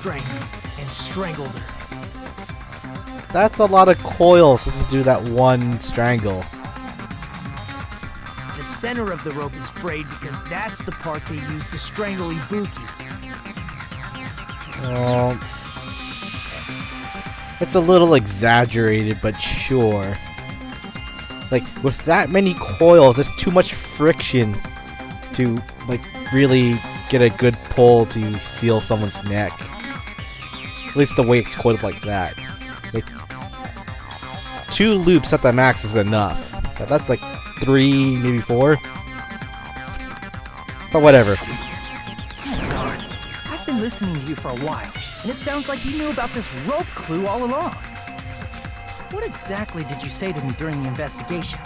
strength and strangled her. That's a lot of coils just to do that one strangle. The center of the rope is frayed because that's the part they used to strangle Ibuki. It's a little exaggerated, but sure. Like, with that many coils, there's too much friction to, like, really get a good pull to seal someone's neck. At least the way it's coiled like that. Like, 2 loops at the max is enough. But that's like 3, maybe 4. But whatever. I've been listening to you for a while, and it sounds like you knew about this rope clue all along. What exactly did you say to me during the investigation?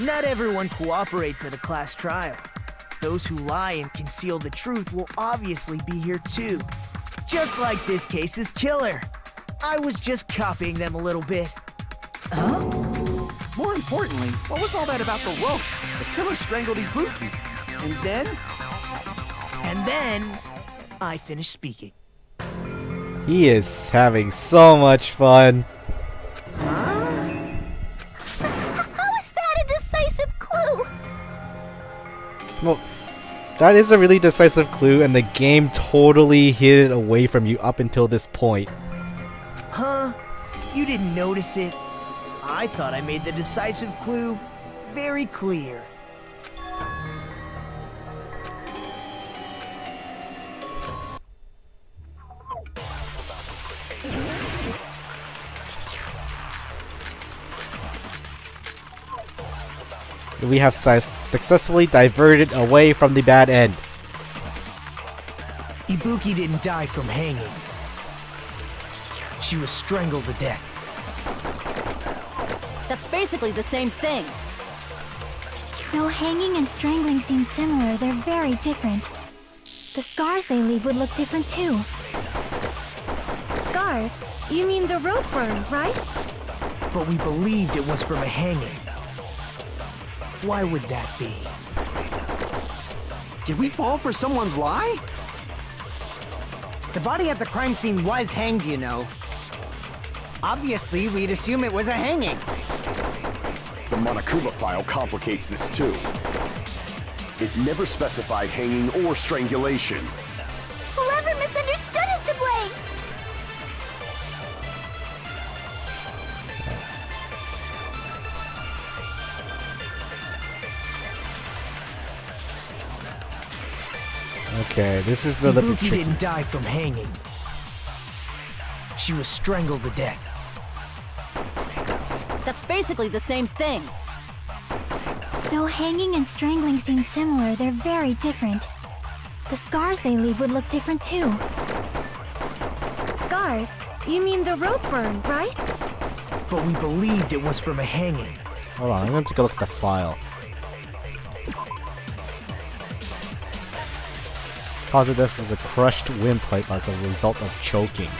Not everyone cooperates at a class trial. Those who lie and conceal the truth will obviously be here too. Just like this case's killer. I was just copying them a little bit. Huh? More importantly, what was all that about the rope? The killer strangled Ibuki. And then? And then, I finished speaking. He is having so much fun. Well, that is a really decisive clue, and the game totally hid it away from you up until this point. Huh? You didn't notice it? I thought I made the decisive clue very clear. We have successfully diverted away from the bad end. Ibuki didn't die from hanging. She was strangled to death. That's basically the same thing. Though hanging and strangling seem similar, they're very different. The scars they leave would look different too. Scars? You mean the rope burn, right? But we believed it was from a hanging. Why would that be? Did we fall for someone's lie? The body at the crime scene was hanged, you know. Obviously, we'd assume it was a hanging. The Monokuma file complicates this too. It never specified hanging or strangulation. Whoever misunderstood is to blame! Okay, this is a little bit Ibuki tricky. didn't die from hanging. She was strangled to death. That's basically the same thing. Though hanging and strangling seem similar, they're very different. The scars they leave would look different too. Scars? You mean the rope burn, right? But we believed it was from a hanging. Hold on, I'm gonna take a look at the file. Cause of death was a crushed windpipe as a result of choking.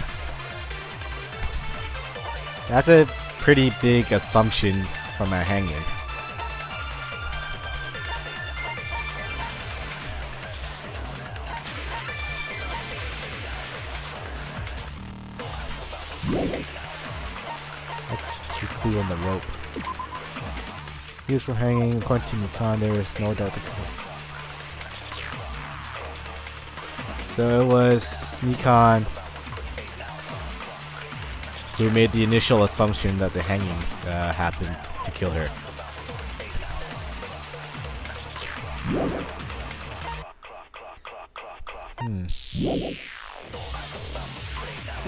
That's a pretty big assumption from a hanging. That's the clue on the rope. Used for hanging, according to Mikan, there is no doubt the cause. So it was Mikan who made the initial assumption that the hanging happened to kill her.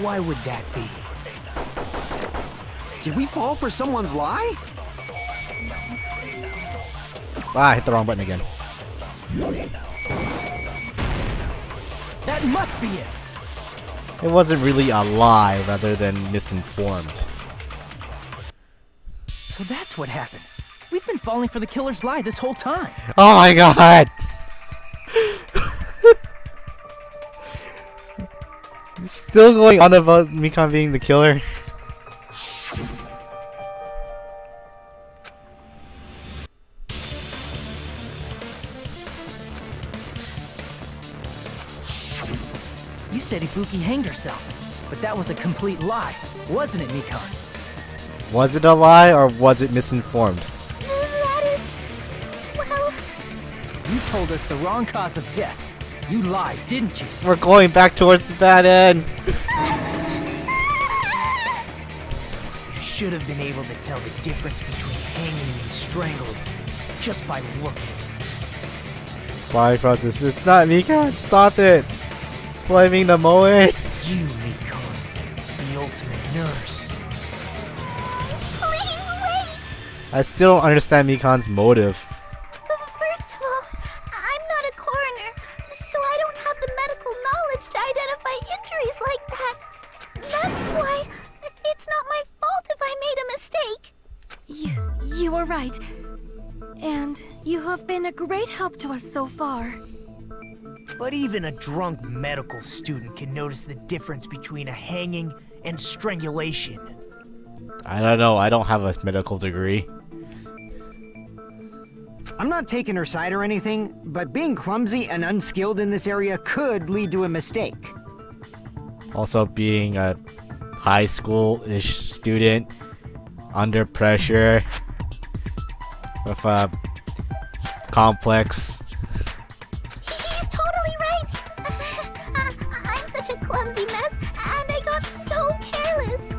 Why would that be? Did we fall for someone's lie? Ah, I hit the wrong button again. That must be it! It wasn't really a lie rather than misinformed. So that's what happened. We've been falling for the killer's lie this whole time. Oh my god! Still going on about Mikan being the killer? You said Ibuki hanged herself, but that was a complete lie, wasn't it, Mikan? Was it a lie or was it misinformed? That is... well... You told us the wrong cause of death. You lied, didn't you? We're going back towards the bad end. You should have been able to tell the difference between hanging and strangling just by looking. Why, Francis? It's not Mikan. Stop it. Blaming the Moe. You, Mikan, the ultimate nurse. Please wait! I still don't understand Mikan's motive. First of all, I'm not a coroner, so I don't have the medical knowledge to identify injuries like that. That's why it's not my fault if I made a mistake. You were right. And you have been a great help to us so far. But even a drunk medical student can notice the difference between a hanging and strangulation. I don't know. I don't have a medical degree. I'm not taking her side or anything, but being clumsy and unskilled in this area could lead to a mistake. Also, being a high school-ish student under pressure with a complex. He's totally right! I'm such a clumsy mess, and I got so careless.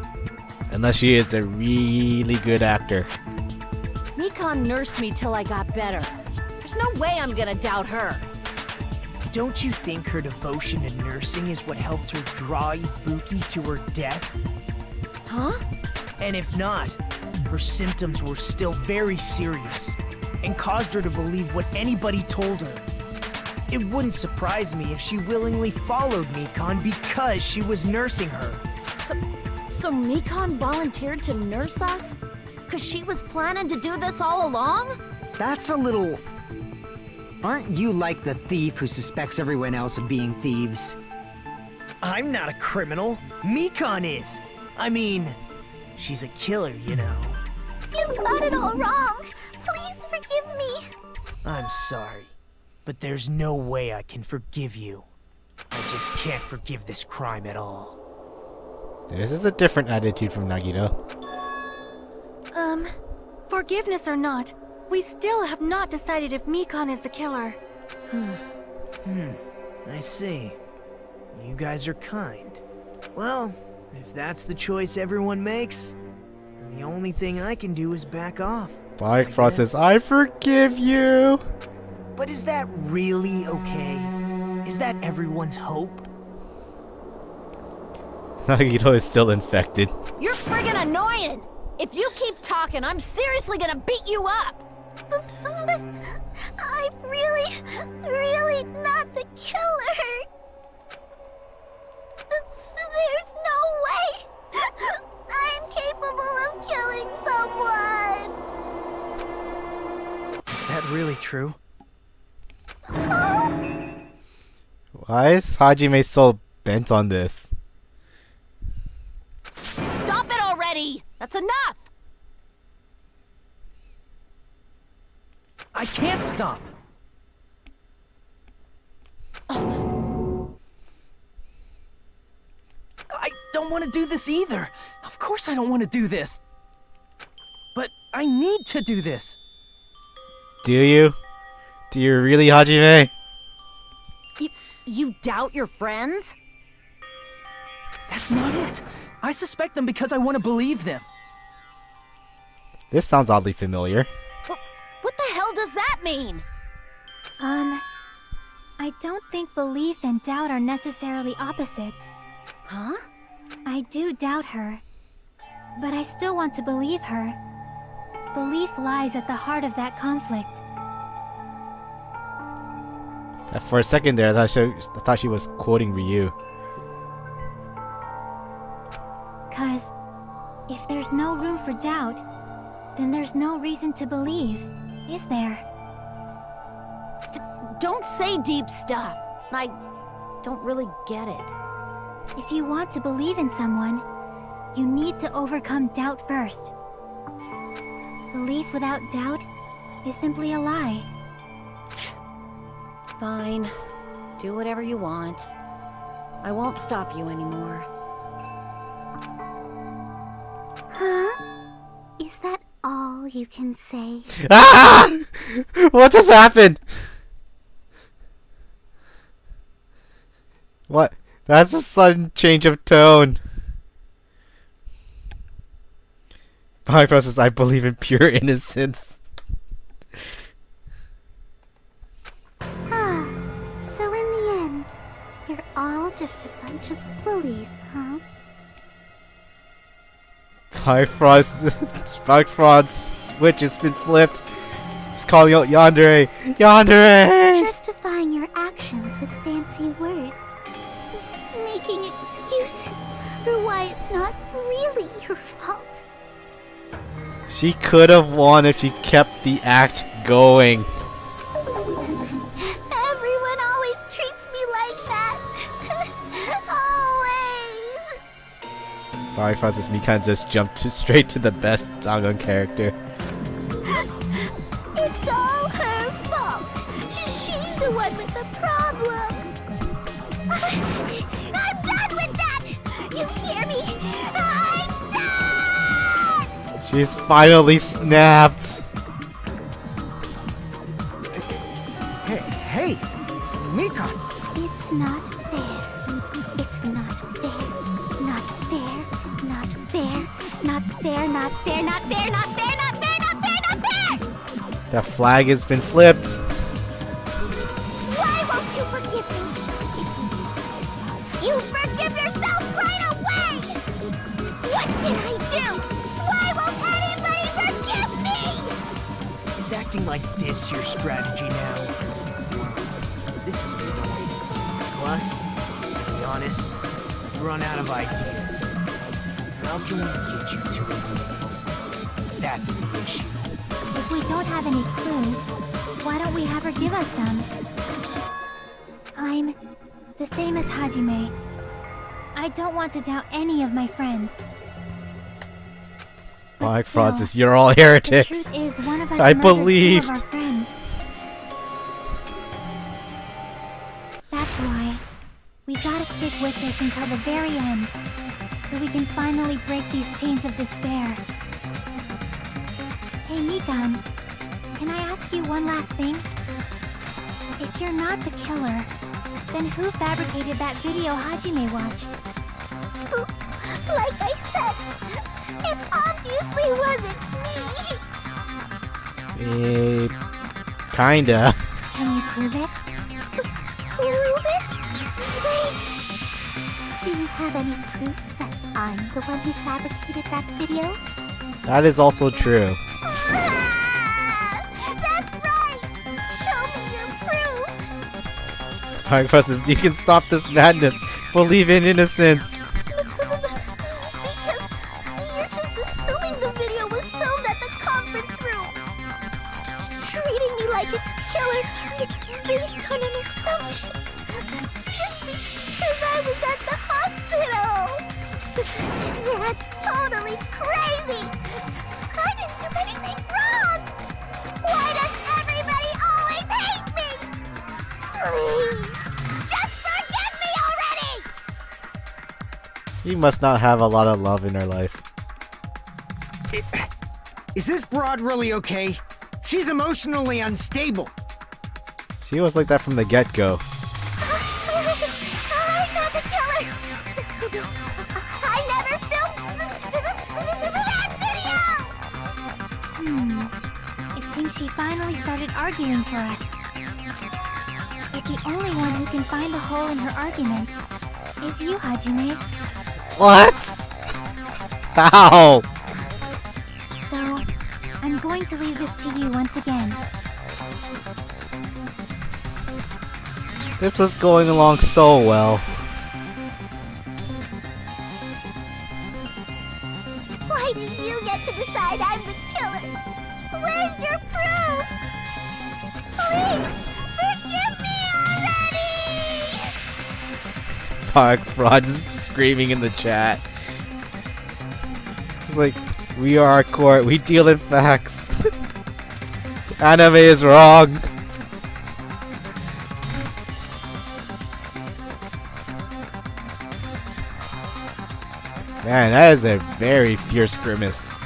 Unless she is a really good actor. Mikan nursed me till I got better. There's no way I'm gonna doubt her. Don't you think her devotion to nursing is what helped her draw Ibuki to her death? Huh? And if not, her symptoms were still very serious and caused her to believe what anybody told her. It wouldn't surprise me if she willingly followed Mikan because she was nursing her. So Mikan volunteered to nurse us? Cause she was planning to do this all along? That's a little... Aren't you like the thief who suspects everyone else of being thieves? I'm not a criminal. Mikan is. I mean, she's a killer, you know. You've got it all wrong. Please forgive me. I'm sorry, but there's no way I can forgive you. I just can't forgive this crime at all. This is a different attitude from Nagito. Forgiveness or not, we still have not decided if Mikan is the killer. I see. You guys are kind. Well, if that's the choice everyone makes, then the only thing I can do is back off. Bike Frost says, I forgive you! But is that really okay? Is that everyone's hope? Nagito is still infected. You're friggin' annoying! If you keep talking, I'm seriously gonna beat you up! But I'm really not the killer. There's no way I'm capable of killing someone. Is that really true? Why is Hajime so bent on this? Stop it already! That's enough! I can't stop! I don't want to do this either. Of course I don't want to do this. But I need to do this. Do you? Do you really, Hajime? You doubt your friends? That's not it. I suspect them because I want to believe them. This sounds oddly familiar. What the hell does that mean? I don't think belief and doubt are necessarily opposites. Huh? I do doubt her, but I still want to believe her. Belief lies at the heart of that conflict. For a second there, I thought she was quoting Ryu. 'Cause if there's no room for doubt, then there's no reason to believe, is there? Don't say deep stuff. I don't really get it. If you want to believe in someone, you need to overcome doubt first. Belief without doubt is simply a lie. Fine. Do whatever you want. I won't stop you anymore. Huh? Is that all you can say? Ah! What just happened? What? That's a sudden change of tone. My process, I believe in pure innocence. Ah, so in the end, you're all just a bunch of bullies, huh? Bifrost's switch has been flipped. He's calling out Yandere. Yandere! Justifying your actions with fancy words. Making excuses for why it's not really your fault. She could have won if she kept the act going. Everyone always treats me like that. Always. Bifrost's Mikan just jumped straight to the best Dangan character. It's all her fault. She's the one with the problem. I'm done with that. You hear me? I'm done. She's finally snapped. Hey, Mikan. It's not fair. It's not fair. Not fair. Not fair. Not fair. Not fair. Not fair. Not fair. Not fair. Not fair. Not fair. The flag has been flipped. Why won't you forgive me? If you did something wrong, you forgive yourself right away. What did I do? Why won't anybody forgive me? Is acting like this your strategy now? This is annoying. Plus, to be honest, I've run out of ideas. How can we get you to admit? That's the issue. If we don't have any clues, why don't we have her give us some? I'm the same as Hajime. I don't want to doubt any of my friends. But Bifrost's, still, you're all the heretics. truth is one of us I murdered two of believed. our friends. That's why we gotta stick with this until the very end, so we can finally break these chains of despair. Hey Mikan, can I ask you one last thing? If you're not the killer, then who fabricated that video Hajime watched? Like I said, it obviously wasn't me! Kinda. Can you prove it? Prove it? Wait! Do you have any proof that I'm the one who fabricated that video? That is also true. That's right! Show me your proof! Bifrost's, you can stop this madness. Believe in innocence. Because you're just assuming the video was filmed at the conference room. Treating me like a killer based on an assumption. Just because I was at the hospital. That's totally crazy. I didn't do anything wrong. Why does everybody always hate me? Please, just forgive me already. You must not have a lot of love in her life. Is this broad really okay? She's emotionally unstable. She was like that from the get-go. I'm not the killer. I never filmed that video. It seems she finally started arguing for us. But the only one who can find the hole in her argument is you, Hajime. What? How? So, I'm going to leave this to you once again. This was going along so well. Why do you get to decide I'm the killer? Where's your proof? Please, forgive me already! Park Fraud just screaming in the chat. It's like, we are a court, we deal in facts. Anime is wrong. Man, that is a very fierce grimace.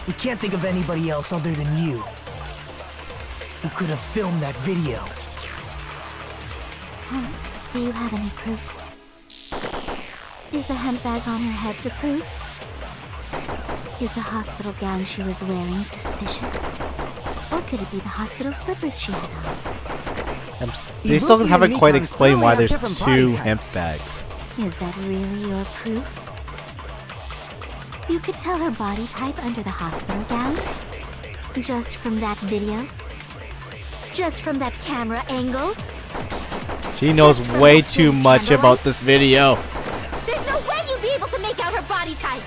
We can't think of anybody else other than you who could have filmed that video. Do you have any proof? Is the hemp bag on her head the proof? Is the hospital gown she was wearing suspicious? Or could it be the hospital slippers she had on? They still Ibuki haven't and quite Nikon explained why clearly there's have different body 2 hemp types. bags. Is that really your proof? You could tell her body type under the hospital gown? Just from that video? Just from that camera angle? She knows way too much about this video. There's no way you'd be able to make out her body type!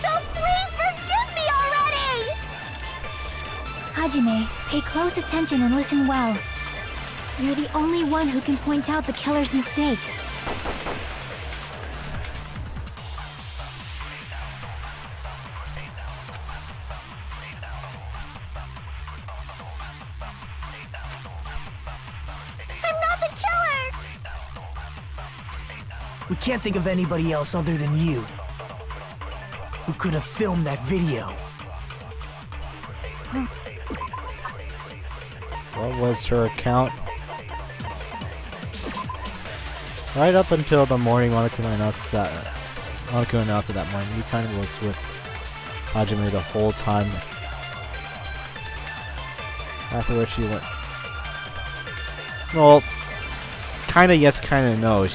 So please forgive me already! Hajime, pay close attention and listen well. You're the only one who can point out the killer's mistake. We can't think of anybody else other than you who could have filmed that video. What was her account? Right up until the morning, Monaco announced that morning. He kind of was with Hajime the whole time. Afterwards, she went. Well, kinda yes, kinda no.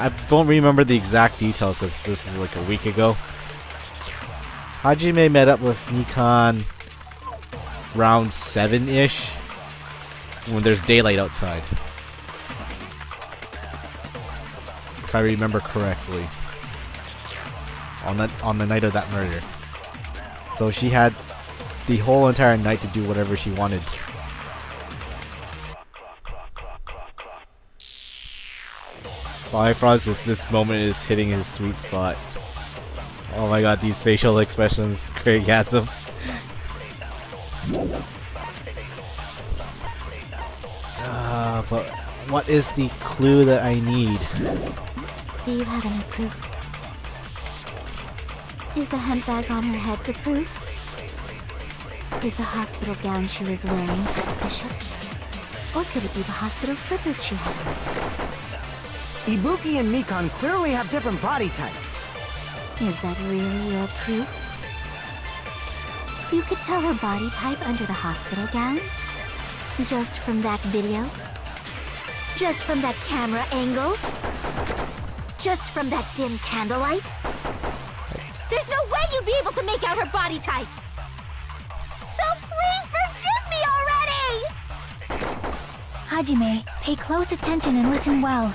I don't remember the exact details because this is like a week ago. Hajime met up with Nikon round 7-ish when there's daylight outside. If I remember correctly. On the night of that murder. So she had the whole entire night to do whatever she wanted. By Francis, this moment is hitting his sweet spot. Oh my god, these facial expressions Craig has them. But what is the clue that I need? Do you have any proof? Is the hemp bag on her head the proof? Is the hospital gown she was wearing suspicious? Or could it be the hospital slippers she had on? Ibuki and Nikon clearly have different body types. Is that really your proof? You could tell her body type under the hospital gown? Just from that video? Just from that camera angle? Just from that dim candlelight? There's no way you'd be able to make out her body type! So please forgive me already! Hajime, pay close attention and listen well.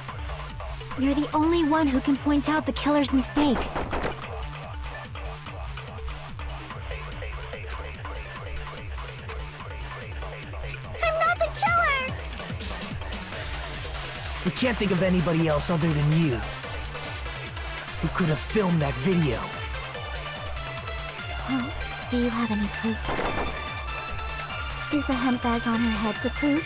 You're the only one who can point out the killer's mistake. I'm not the killer! We can't think of anybody else other than you who could have filmed that video. Well, do you have any proof? Is the hemp bag on her head the proof?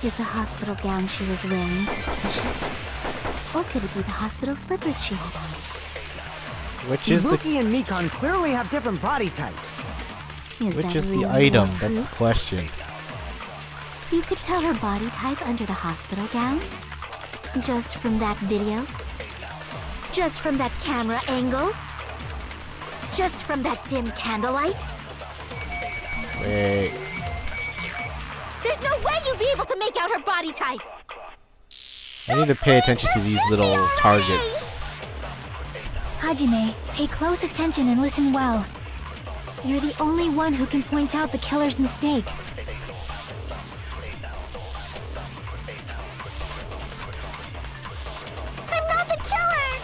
Is the hospital gown she was wearing suspicious? Or could it be the hospital slippers she had on? Which is the Ibuki and Nikon clearly have different body types. which is really the item? your That's the proof? question. You could tell her body type under the hospital gown? Just from that video? Just from that camera angle? Just from that dim candlelight? Wait. There's no way you'd be able to make out her body type! I need to pay attention to these little targets. Hajime, pay close attention and listen well. You're the only one who can point out the killer's mistake. I'm not the killer!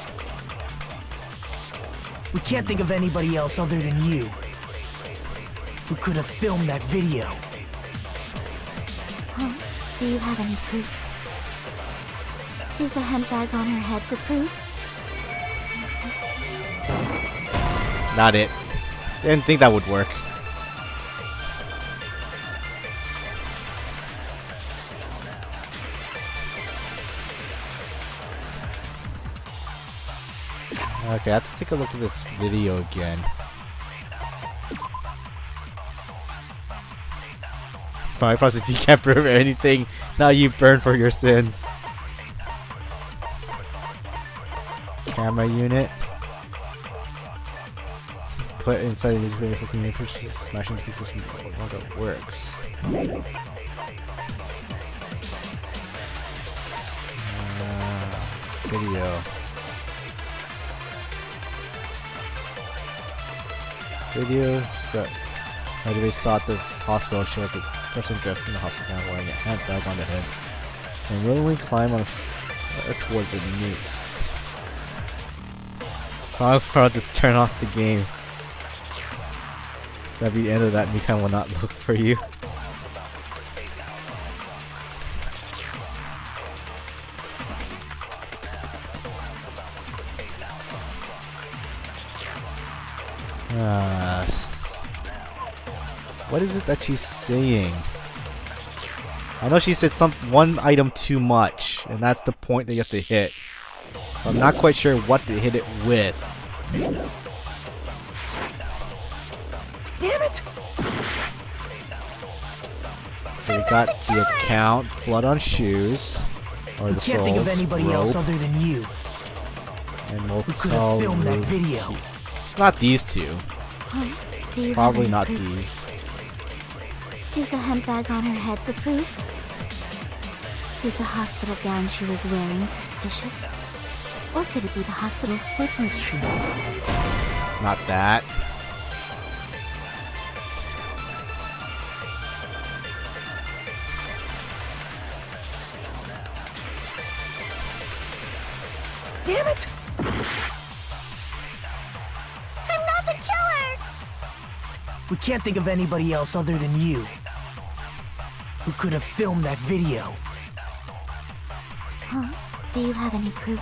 We can't think of anybody else other than you who could have filmed that video. Do you have any proof? Is the hemp bag on her head the proof? Not it. Didn't think that would work. Okay, I have to take a look at this video again. Fine, since you can't prove anything, now you burn for your sins. Camera unit. Put inside the user video for communication, smashing pieces of that works. Video. Video set. They saw at the hospital shows a person dressed in the hospital gown wearing a handbag on the head and willingly climb on towards a noose. I'll just turn off the game. That'd be the end of that. Mikan will not look for you. What is it that she's saying? I know she said one item too much, and that's the point that you have to hit. I'm not quite sure what to hit it with. Damn it! So we got the account, blood on shoes, or the souls, Can't think of anybody else other than you. And we'll Who could have filmed that video? It's not these two. Probably not these. Is the hemp bag on her head the proof? Is the hospital gown she was wearing suspicious? Or could it be the hospital slippers she wore? It's not that. Damn it! I'm not the killer! We can't think of anybody else other than you. Who could have filmed that video? Huh? Do you have any proof?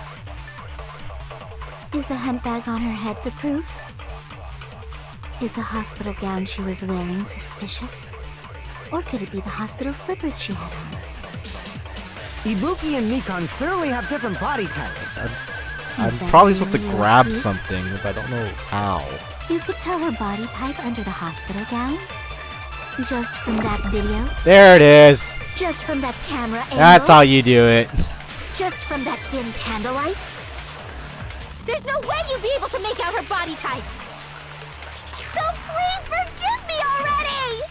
Is the hemp bag on her head the proof? Is the hospital gown she was wearing suspicious? Or could it be the hospital slippers she had on? Ibuki and Mikan clearly have different body types. I'm probably supposed to grab something, but I don't know how. You could tell her body type under the hospital gown? Just from that video? There it is! Just from that camera angle? That's how you do it. Just from that dim candlelight? There's no way you'd be able to make out her body type! So please forgive me already!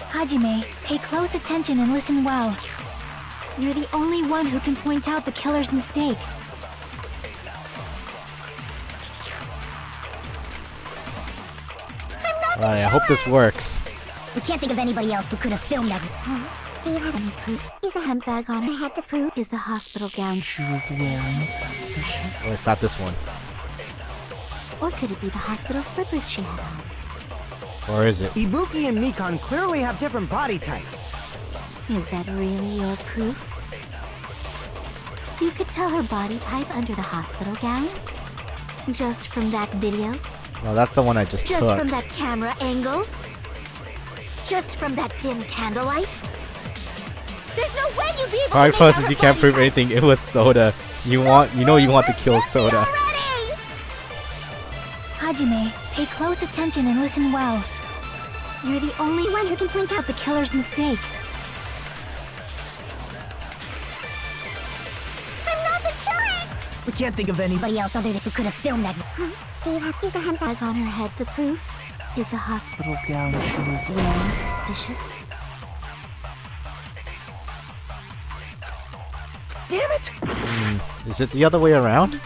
Hajime, pay close attention and listen well. You're the only one who can point out the killer's mistake. Alright, I hope this works. We can't think of anybody else who could have filmed that. Huh? Do you have any proof? Is the hemp bag on her head the proof? Is the hospital gown she was wearing suspicious? Well, it's not this one. Or could it be the hospital slippers she had on? Or is it? Ibuki and Mikan clearly have different body types. Is that really your proof? You could tell her body type under the hospital gown? Just from that video? No, that's the one I just Just took. from that camera angle? Just from that dim candlelight? There's no way you'd be able Probably to make out since her you can't body prove type. anything, it was soda. You want to kill soda. Already! Hajime, pay close attention and listen well. You're the only one who can point out the killer's mistake. I'm not the killer! We can't think of anybody Else other than who could have filmed that. Huh? Do you have? Is the hemp bag on her head the proof? Is the hospital gown she was wearing suspicious? Damn it! Is it the other way around?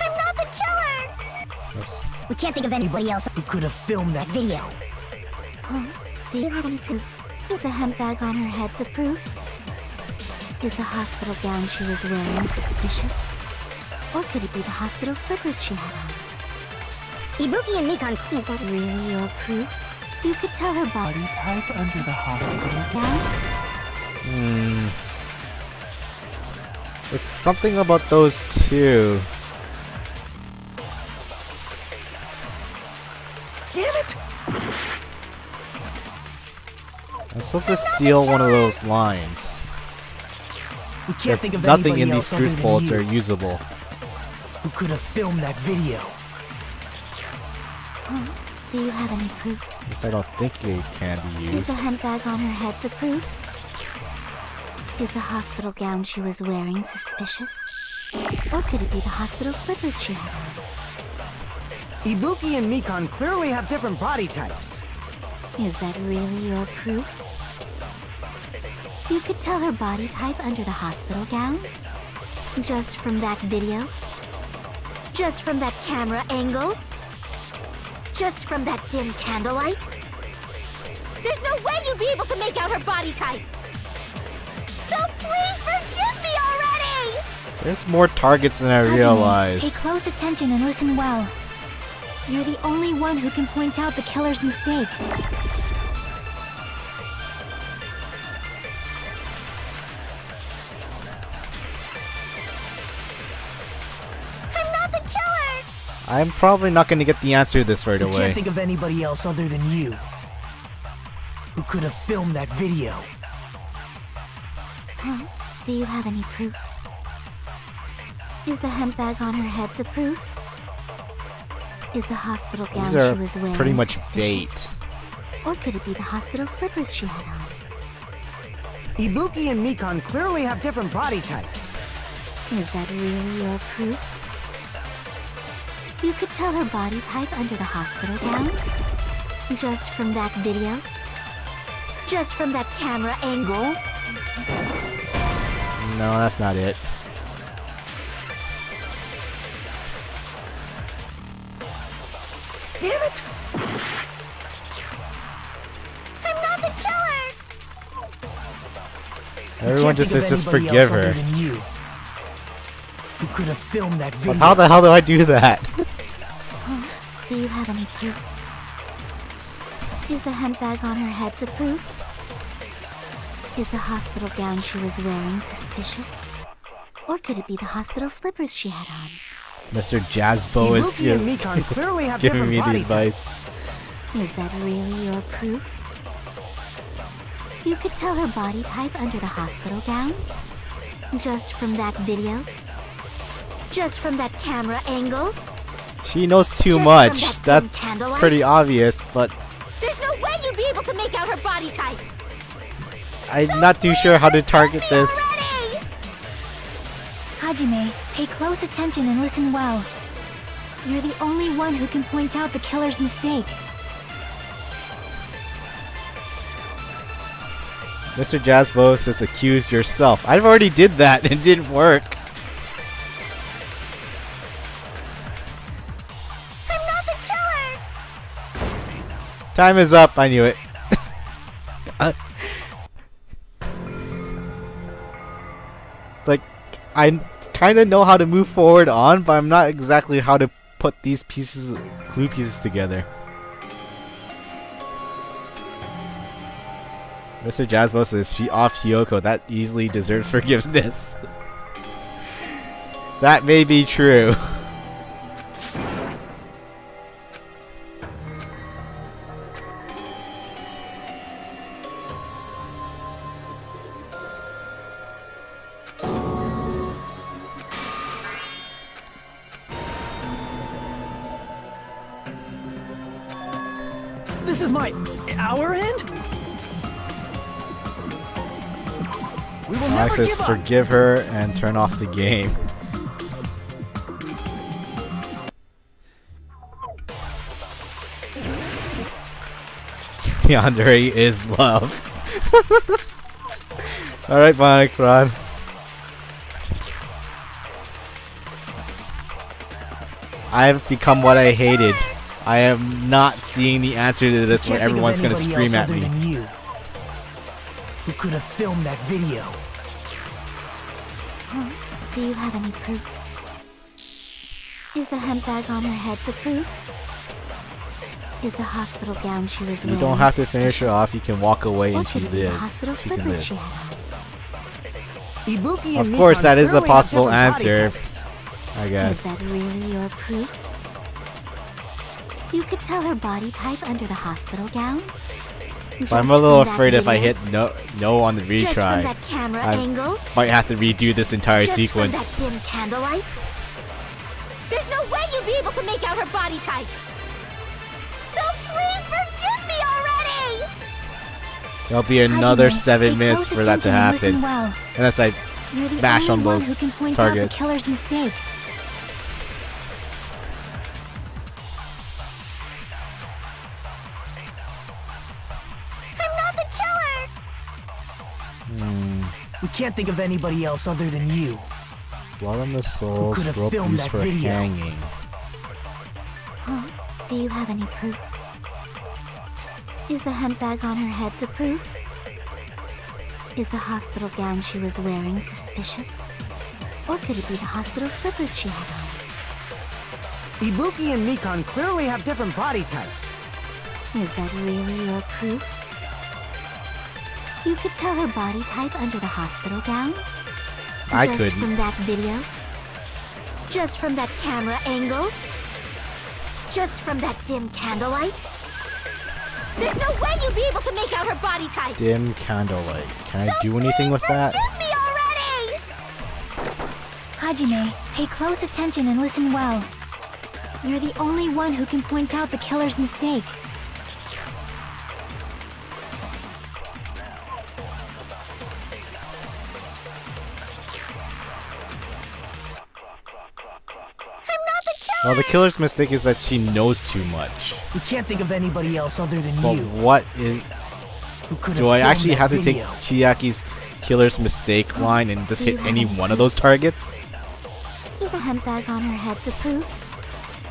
I'm not the killer! Oops. We can't think of anybody else. Who could have filmed that Video. Huh? Do you have any proof? Is the hemp bag on her head the proof? Is the hospital gown she was wearing suspicious? Or could it be the hospital slippers she had on? Ibuki and Mikan, is that really your proof? You could tell her body type under the hospital gown? It's something about those two. Damn it! I'm supposed to steal one of those lines. We can't Because think of nothing anybody in these else other truth than bullets you are usable. who could have filmed that video. Huh? Do you have any proof? Guess I don't think it can be Is used. the hemp bag on her head the proof? Is the hospital gown she was wearing suspicious? Or could it be the hospital slippers she had on? Ibuki and Mikon clearly have different body types. Is that really your proof? You could tell her body type under the hospital gown? Just from that video? Just from that camera angle? Just from that dim candlelight? There's no way you'd be able to make out her body type. So please forgive me already! There's more targets than I Hajime, realize. pay close attention and listen well. You're the only one who can point out the killer's mistake. I'm not the killer! I'm probably not going to get the answer to this right We can't away. think of anybody else other than you who could have filmed that video. Huh? Do you have any proof? Is the hemp bag on her head the proof? Is the hospital gown These are she was wearing pretty much suspicious? bait. Or could it be the hospital slippers she had on? Ibuki and Mikon clearly have different body types. Is that really your proof? You could tell her body type under the hospital gown? Just from that video? Just from that camera angle? No, that's not it. Damn it! I'm not the killer! Everyone Can't just think says of just anybody forgive else other her. than you who could have filmed that video. But how the hell do I do that? Huh? Do you have any proof? Is the hemp bag on her head the proof? Is the hospital gown she was wearing suspicious? Or could it be the hospital slippers she had on? Mr. Jazzbo is Ibuki and Mikon clearly have giving different me the body advice. Is that really your proof? You could tell her body type under the hospital gown? Just from that video? Just from that camera angle? She knows too Just from much. that dim That's candlelight? pretty obvious, but There's no way you'd be able to make out her body type. I'm not too sure how to target this. Already! Hajime, pay close attention and listen well. You're the only one who can point out the killer's mistake. Mr. Jazzbo says accuse yourself. I've already did that and it didn't work. I'm not the killer! Time is up. I knew it. Like, I kind of know how to move forward on, but I'm not exactly how to put these pieces, glue pieces together. Mr. Jazzbo says she off Hiyoko. That easily deserves forgiveness. That may be true. This is our end? We will Alex never says give up. forgive her and turn off the game. Yandere is love. Alright, Bionic Rod. I've become what I hated. I am not seeing the answer to this where Can't think of everyone's gonna anybody scream else at other me. than you who could have filmed that video. Huh? Do you have any proof? Is the hemp bag on her head the proof? Is the hospital gown she was You wearing don't have to finish her suspicious? off, you can walk away Or and she could it be the live. hospital She can slippers live. she had on? Ibuki and Of course, Mikon that is a clearly have possible different body answer. types. I Is guess. that really your proof? You could tell her body type under the hospital gown. But I'm Just a little from that afraid if I video, hit no on the just from retry, that camera I angle, might have to redo this entire just sequence. from that dim candlelight. There's no way you'd be able to make out her body type. So please forgive me already! There'll be another Hajime, 7 pay minutes close for that to attention and listen happen. well. Unless I You're the mash only on one those who can point targets. out the killer's mistake. I'm not the killer! We can't think of anybody else other than you. Blood on the Souls, could have rope filmed used that for video? hanging. Huh? Do you have any proof? Is the hemp bag on her head the proof? Is the hospital gown she was wearing suspicious? Or could it be the hospital slippers she had on? Ibuki and Mikon clearly have different body types. Is that really your proof? You could tell her body type under the hospital gown? I Just couldn't. from that video? Just from that camera angle? Just from that dim candlelight? There's no way you'd be able to make out her body type! Dim candlelight. Can I So do anything with that? Forgive me already! Hajime, pay close attention and listen well. You're the only one who can point out the killer's mistake. Well, the killer's mistake is that she knows too much. We can't think of anybody else other than But you. what is... Who could Do I filmed actually that have to take video. Chiaki's killer's mistake line and just hit any one of those targets? Is the hemp bag on her head the proof?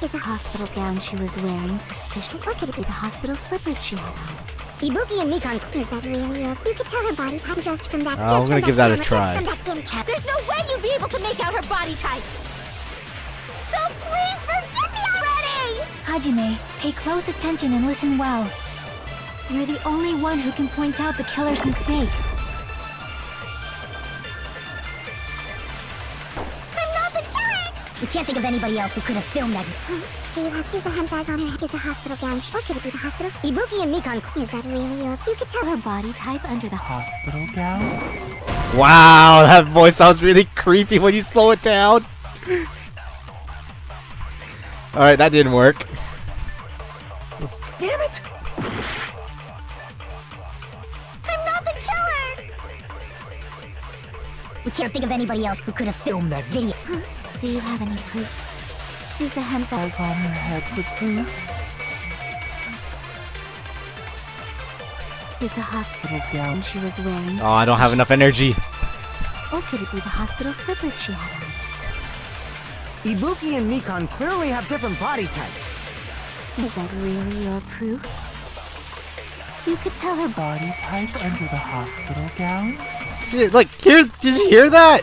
Is the hospital gown she was wearing suspicious? Or could it be the hospital slippers she had on? Ibuki and Mikon, is that really your... You could tell her body type just from that... I'm gonna give that a try. There's no way you'd be able to make out her body type! So please forgive me already! Hajime, pay close attention and listen well. You're the only one who can point out the killer's mistake. I'm not the killer! We can't think of anybody else who could have filmed that. Do you have... Is the hemp bag on her head? Is the hospital gown? Or could it be the hospital... Ibuki and Mikon, is that really your... You could tell Her body type under the Hospital gown? Wow, that voice sounds really creepy when you slow it down. Alright, that didn't work. Damn it! I'm not the killer! We can't think of anybody else who could have filmed that video. Do you have any proof? Is the hemp bag On her head the proof? is the hospital gown she was wearing? Oh, I don't have enough energy. Or could it be the hospital slippers she had on? Ibuki and Mikon clearly have different body types. Is that really your proof? You could tell her Body type under the hospital gown? Shit, like, did you hear that?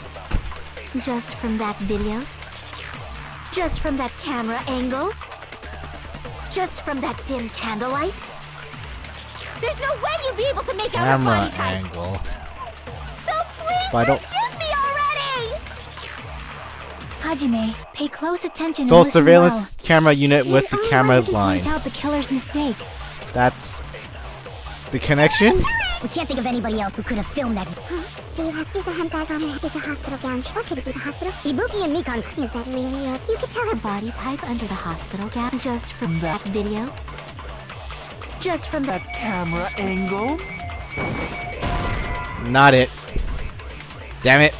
just from that video? Just from that camera angle? Just from that dim candlelight? There's no way you'd be able to make out her Camera body type! angle. So please But I don't- forgive me already! Hajime, pay close attention So and listen surveillance well. camera unit You're with the the only camera one who can line. point out the killer's mistake. That's the connection? We can't think of anybody else who could have filmed that. Do you have... Is the hemp bag on her head? Is the hospital gown? Or could it be the hospital... Ibuki and Mikon, is that really your... You could tell Her her... body type under the hospital gown just from that video? Just from that... That camera angle? Not it. Damn it.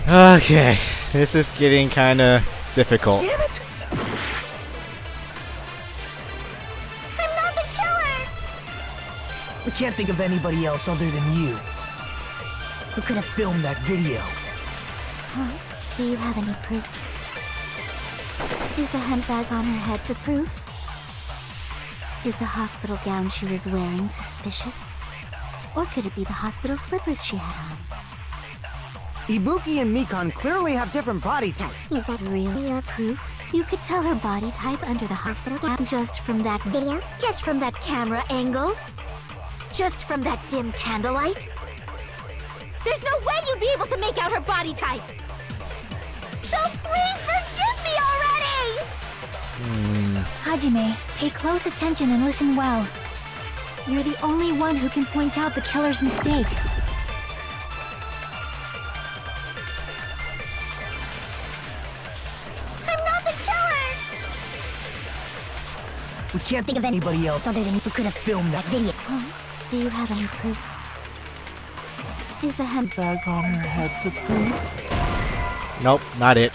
Okay, this is getting kinda difficult. Damn it! I'm not the killer! We can't think of anybody else other than you. Who could have Filmed that video. Huh? Do you have any proof? Is the hemp bag on her head the proof? Is the hospital gown she was wearing suspicious? Or could it be the hospital slippers she had on? Ibuki and Mikon clearly have different body types. Is that really your proof? You could tell her body type under the hospital gown just from that video? Just from that camera angle? Just from that dim candlelight? There's no way you'd be able to make out her body type. So please forgive me already! Hajime, pay close attention and listen well. You're the only one who can point out the killer's mistake. I'm not the killer! We can't think of anybody else Other than you who could have filmed that video. Do you have any proof? Is the Bag on her head the proof? Nope, not it.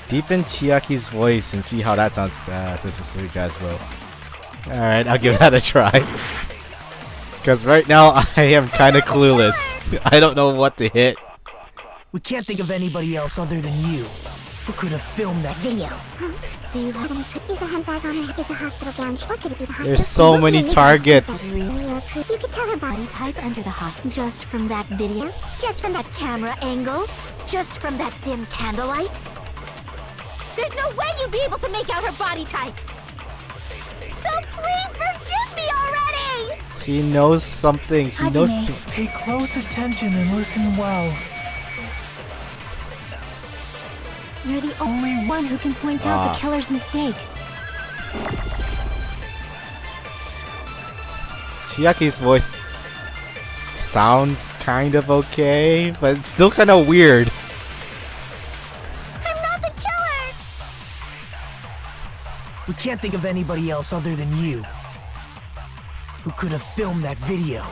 Deepen Chiaki's voice and see how that sounds, says Mr. Jasbo. Alright, I'll give that a try. Because right now, I am kind of clueless. I don't know what to hit. We can't think of anybody else other than you who could have filmed that Video. Do you have any proof? Is the handbag on her head? Is the hospital gown? Or could it be the hospital? There's so many targets. You could tell her body Body type under the hospital just from that video? just from that camera angle, just from that dim candlelight. There's no way you'd be able to make out her body type. So please forgive me already! She knows something. She knows to. Pay close attention and listen well. You're the only one who can point out the killer's mistake. Chiaki's voice sounds kind of okay, but it's still kind of weird. I'm not the killer! We can't think of anybody else other than you who could have filmed that video.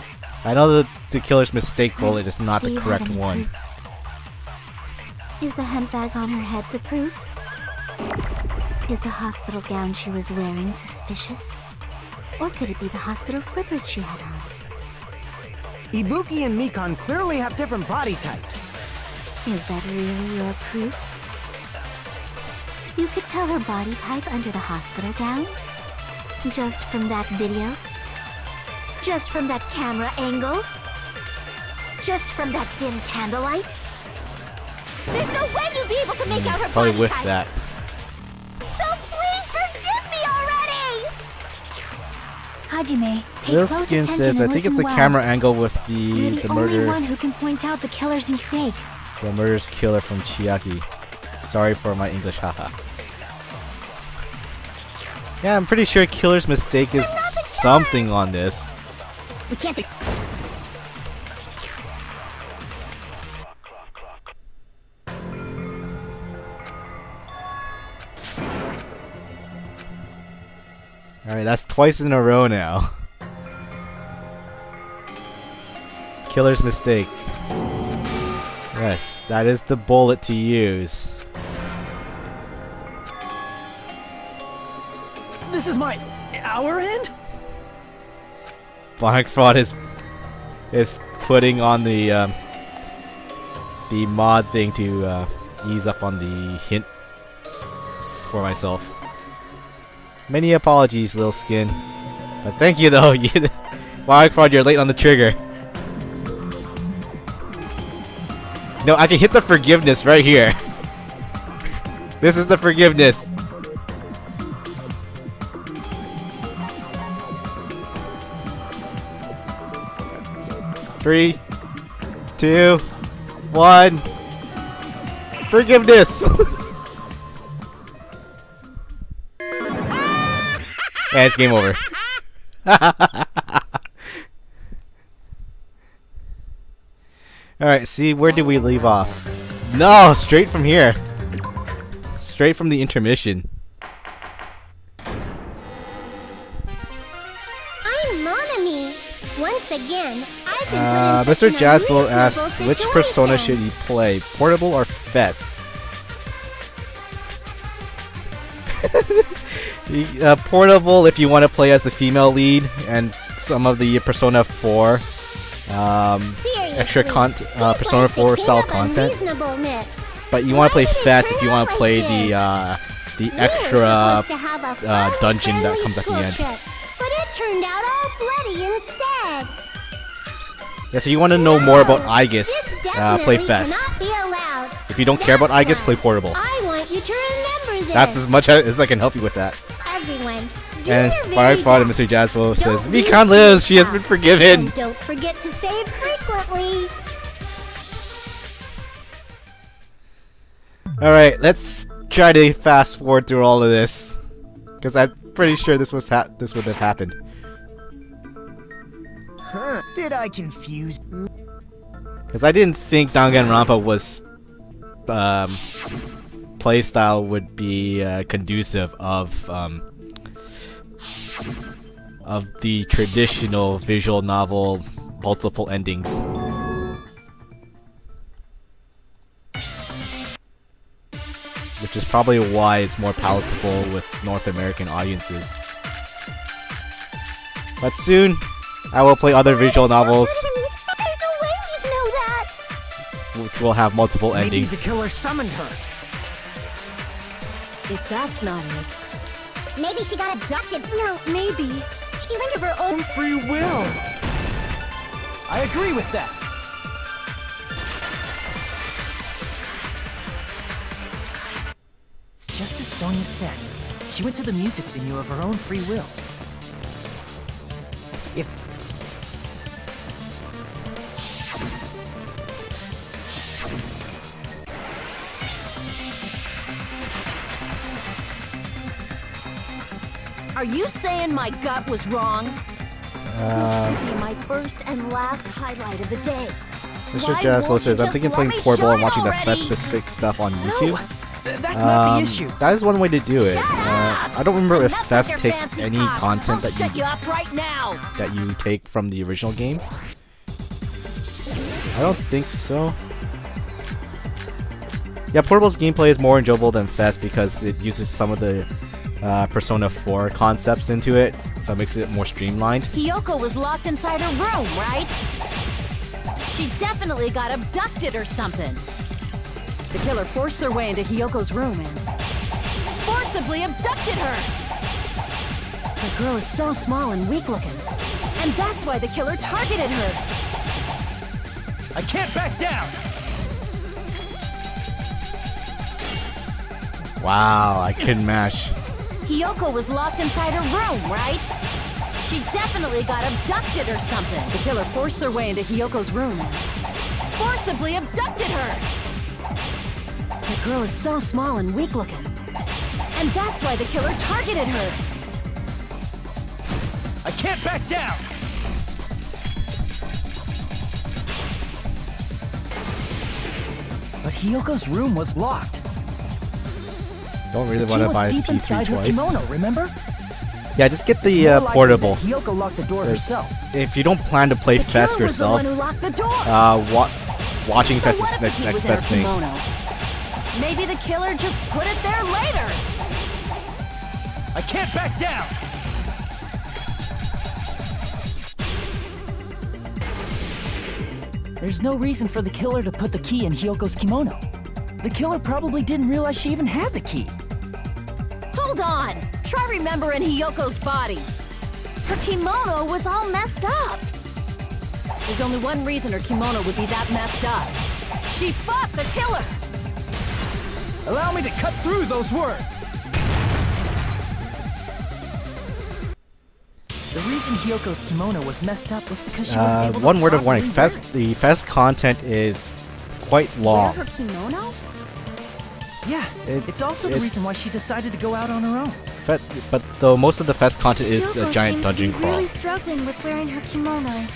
I know that the killer's mistake bullet is not Do the you have correct any one. proof? Is the hemp bag on her head the proof? Is the hospital gown she was wearing suspicious? Or could it be the hospital slippers she had on? Ibuki and Mikan clearly have different body types. Is that really your proof? You could tell her body type under the hospital gown? Just from that video? Just from that camera angle? Just from that dim candlelight? There's no way you'd be able to make out her Probably body with type. that. So please forgive me already! Hajime, pay Lil close Skin attention says, I and think it's listen the well. camera angle with You're the only murder, one who can point out the killer's mistake. the murderous killer from Chiaki. Sorry for my English, haha. Yeah, I'm pretty sure killer's mistake is something on this. We can't think. Alright, that's twice in a row now. Killer's mistake. Yes, that is the bullet to use. This is our end? Black Fraud is putting on the mod thing to ease up on the hint for myself. Many apologies, Lil Skin. But thank you though. Black Fraud, you're late on the trigger. No, I can hit the forgiveness right here. This is the forgiveness. Three, 2, 1. Forgiveness. Yeah, it's game over. Alright, see, where did we leave off? No, straight from here. Straight from the intermission. I'm Monami. Once again, I've been Mr. Jasper asks, which persona should he play, Portable or Fess? Portable if you want to play as the female lead, and some of the Persona 4 extra Persona 4 style content. But you want to play Fess if you want to play the extra dungeon that comes at the end. But it turned out all bloody instead. If you want to know more about Aegis, play Definitely Fess. cannot be allowed. If you don't care about Aegis, play Portable. I want you to remember this. That's as much as I can help you with that. Everyone, And Dear by me, far, Mr. Jasper says, Don't Mikan be lives, she has sad. been forgiven. And don't forget to save frequently. Alright, let's try to fast forward through all of this. Because I'm pretty sure this would have happened. Huh? Did I confuse? Because I didn't think Danganronpa was playstyle would be conducive of the traditional visual novel multiple endings. Which is probably why it's more palatable with North American audiences. But soon, I will play other visual novels There's no way we'd know that. which will have multiple Maybe the endings. killer summoned her. If that's not it, Maybe she got abducted. No, maybe. she went of her own. Free will. I agree with that. It's just as Sonia said. She went to the music venue of her own free will. If Are you saying my gut was wrong? This should be my first and last highlight of the day. Mr. Why Jasper won't says, you I'm thinking just playing let me portable and shine watching the already? fest-specific stuff on YouTube. That's not the issue. That is one way to do it. I don't remember if Enough Fest with your takes fancy any talk. content I'll that shut you you up right now. take from the original game. I don't think so. Yeah, Portable's gameplay is more enjoyable than Fest because it uses some of the Persona 4 concepts into it, so it makes it more streamlined. Hiyoko was locked inside her room, right? She definitely got abducted or something. The killer forced their way into Hiyoko's room and forcibly abducted her. The girl is so small and weak looking, and that's why the killer targeted her. I can't back down. Wow, I couldn't mash. Hiyoko was locked inside her room, right? She definitely got abducted or something. The killer forced their way into Hiyoko's room and forcibly abducted her. The girl is so small and weak looking, and that's why the killer targeted her. I can't back down. But Hiyoko's room was locked. Don't really She want to was buy deep PC inside her twice. kimono, remember? Yeah, just get More the likely portable. that Hiyoko locked the door 'Cause herself. if you don't plan to play The Fest killer was the yourself, one who locked the door. watching So Fest what is if next the key was in best her thing. kimono? Maybe the killer just put it there later. I can't back down. There's no reason for the killer to put the key in Hiyoko's kimono. The killer probably didn't realize she even had the key. Hold on. Try remembering Hiyoko's body. Her kimono was all messed up. There's only one reason her kimono would be that messed up. She fought the killer. Allow me to cut through those words. The reason Hiyoko's kimono was messed up was because she was able to One word of warning: properly wear it. the Fest content is quite long. Wear her kimono? Yeah, it's also the reason why she decided to go out on her own. But though most of the Fest content is a Hiyoko giant seemed dungeon to be crawl. really struggling with wearing her kimono.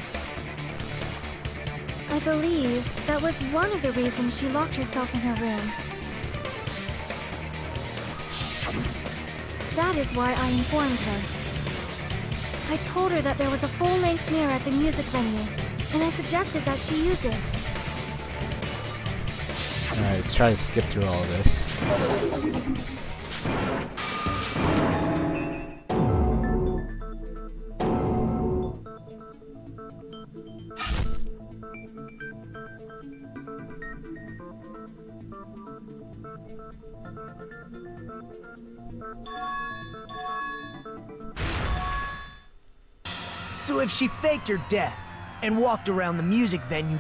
I believe that was one of the reasons she locked herself in her room. That is why I informed her. I told her that there was a full-length mirror at the music venue, and I suggested that she use it. Alright, let's try to skip through all of this. So if she faked her death and walked around the music venue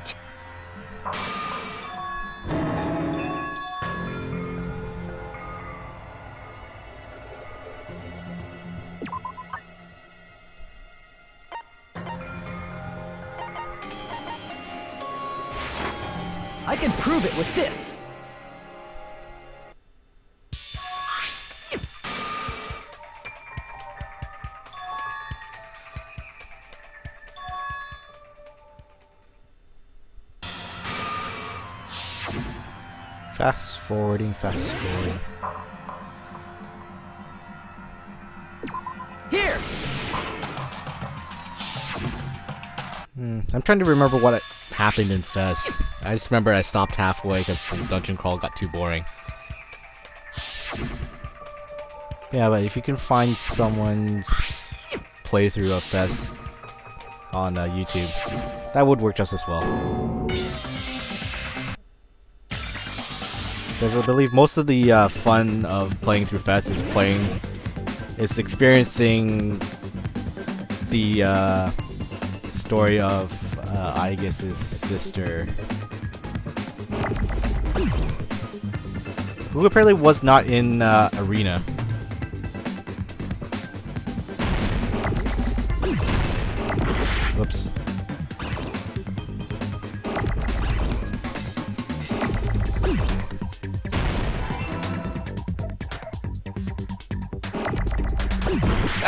I can prove it with this. Fast forwarding, fast forwarding. Here! I'm trying to remember what happened in Fest. I just remember I stopped halfway because the dungeon crawl got too boring. Yeah, but if you can find someone's playthrough of Fest on YouTube, that would work just as well. Because I believe most of the fun of playing through Fest is experiencing the story of Aegis's sister, who apparently was not in Arena. Whoops.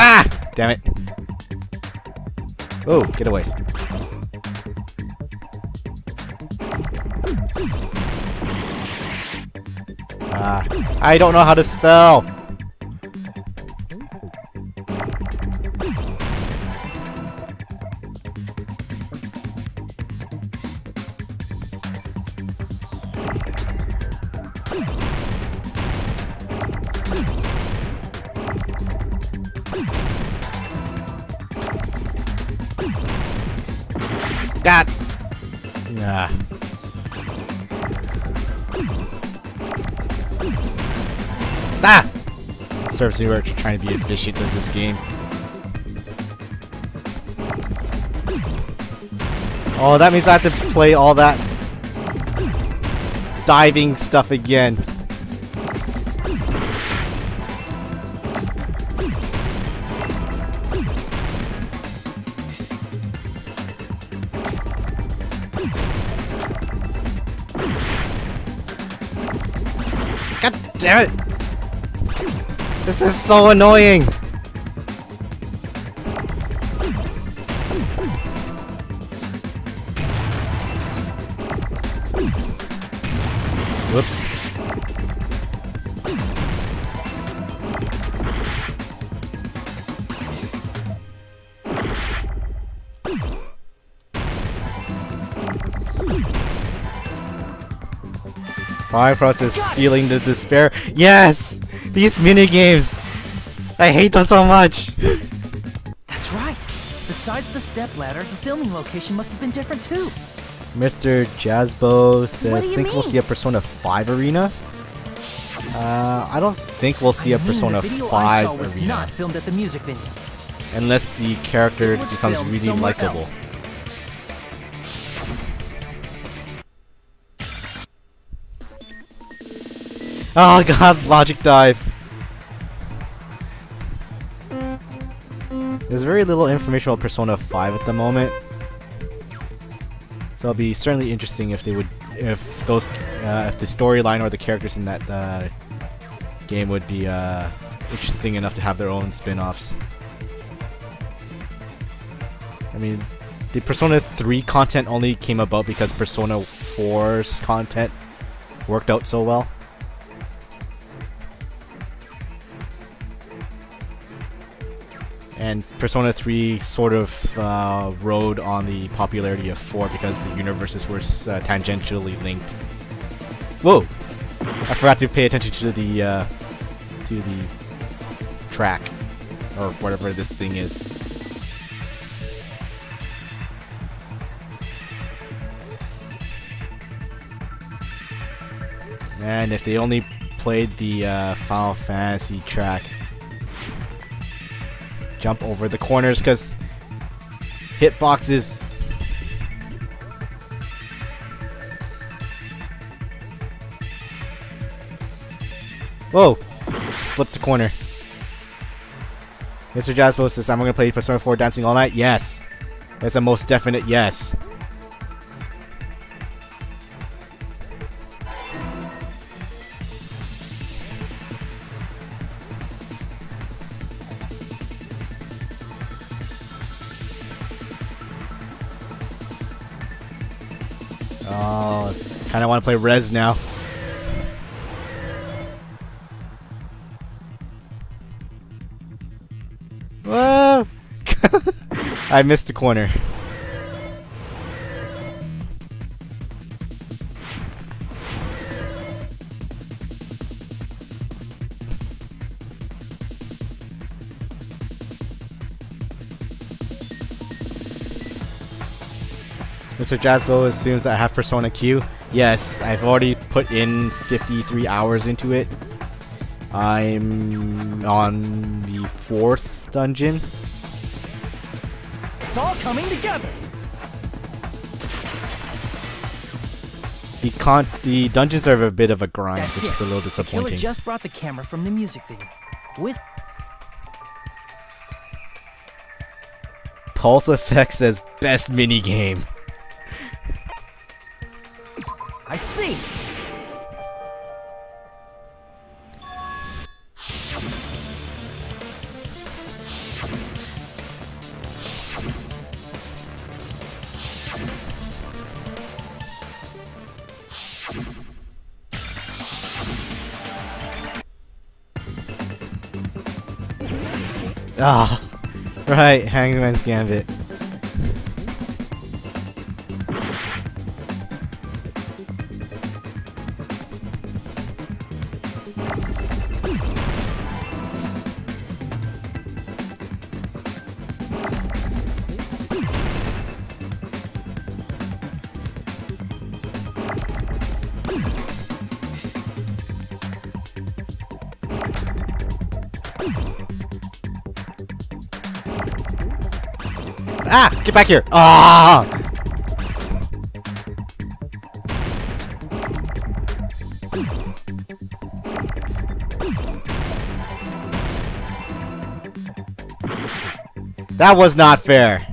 Ah! Damn it. Oh, get away. I don't know how to spell. God. Ah. Ah! Serves me right for trying to be efficient in this game. Oh, that means I have to play all that diving stuff again. God damn it! This is so annoying! Whoops. Bifrost is feeling the despair. Yes! These minigames! I hate them so much! That's right. Besides the stepladder, the filming location must have been different too. Mr. Jazzbo says, What do you think we'll mean? see a Persona 5 arena? I don't think we'll see a Persona the video 5 I saw was arena. not filmed at the music venue. Unless the character It was becomes filmed really somewhere likable. else. Oh god, logic dive. There's very little information about Persona 5 at the moment. So it'll be certainly interesting if they would, if the storyline or the characters in that game would be interesting enough to have their own spin-offs. I mean, the Persona 3 content only came about because Persona 4's content worked out so well. And Persona 3 sort of rode on the popularity of 4 because the universes were tangentially linked. Whoa! I forgot to pay attention to the track, or whatever this thing is. And if they only played the Final Fantasy track. Jump over the corners because hitboxes. Whoa! Slipped the corner. Mr. Jazzbo says, I'm gonna play Persona 4 Dancing All Night. Yes! That's a most definite yes. Oh, kind of want to play Rez now. Whoa! I missed the corner. Mr. Jasbo assumes that I have Persona Q. Yes, I've already put in 53 hours into it. I'm on the 4th dungeon. It's all coming together. The dungeons are a bit of a grind, That's which is a little The killer disappointing. just brought the camera from the music video. With Pulse Effect says best minigame. I see. Ah, right, Hangman's Gambit. Ah! Get back here! Ah! That was not fair.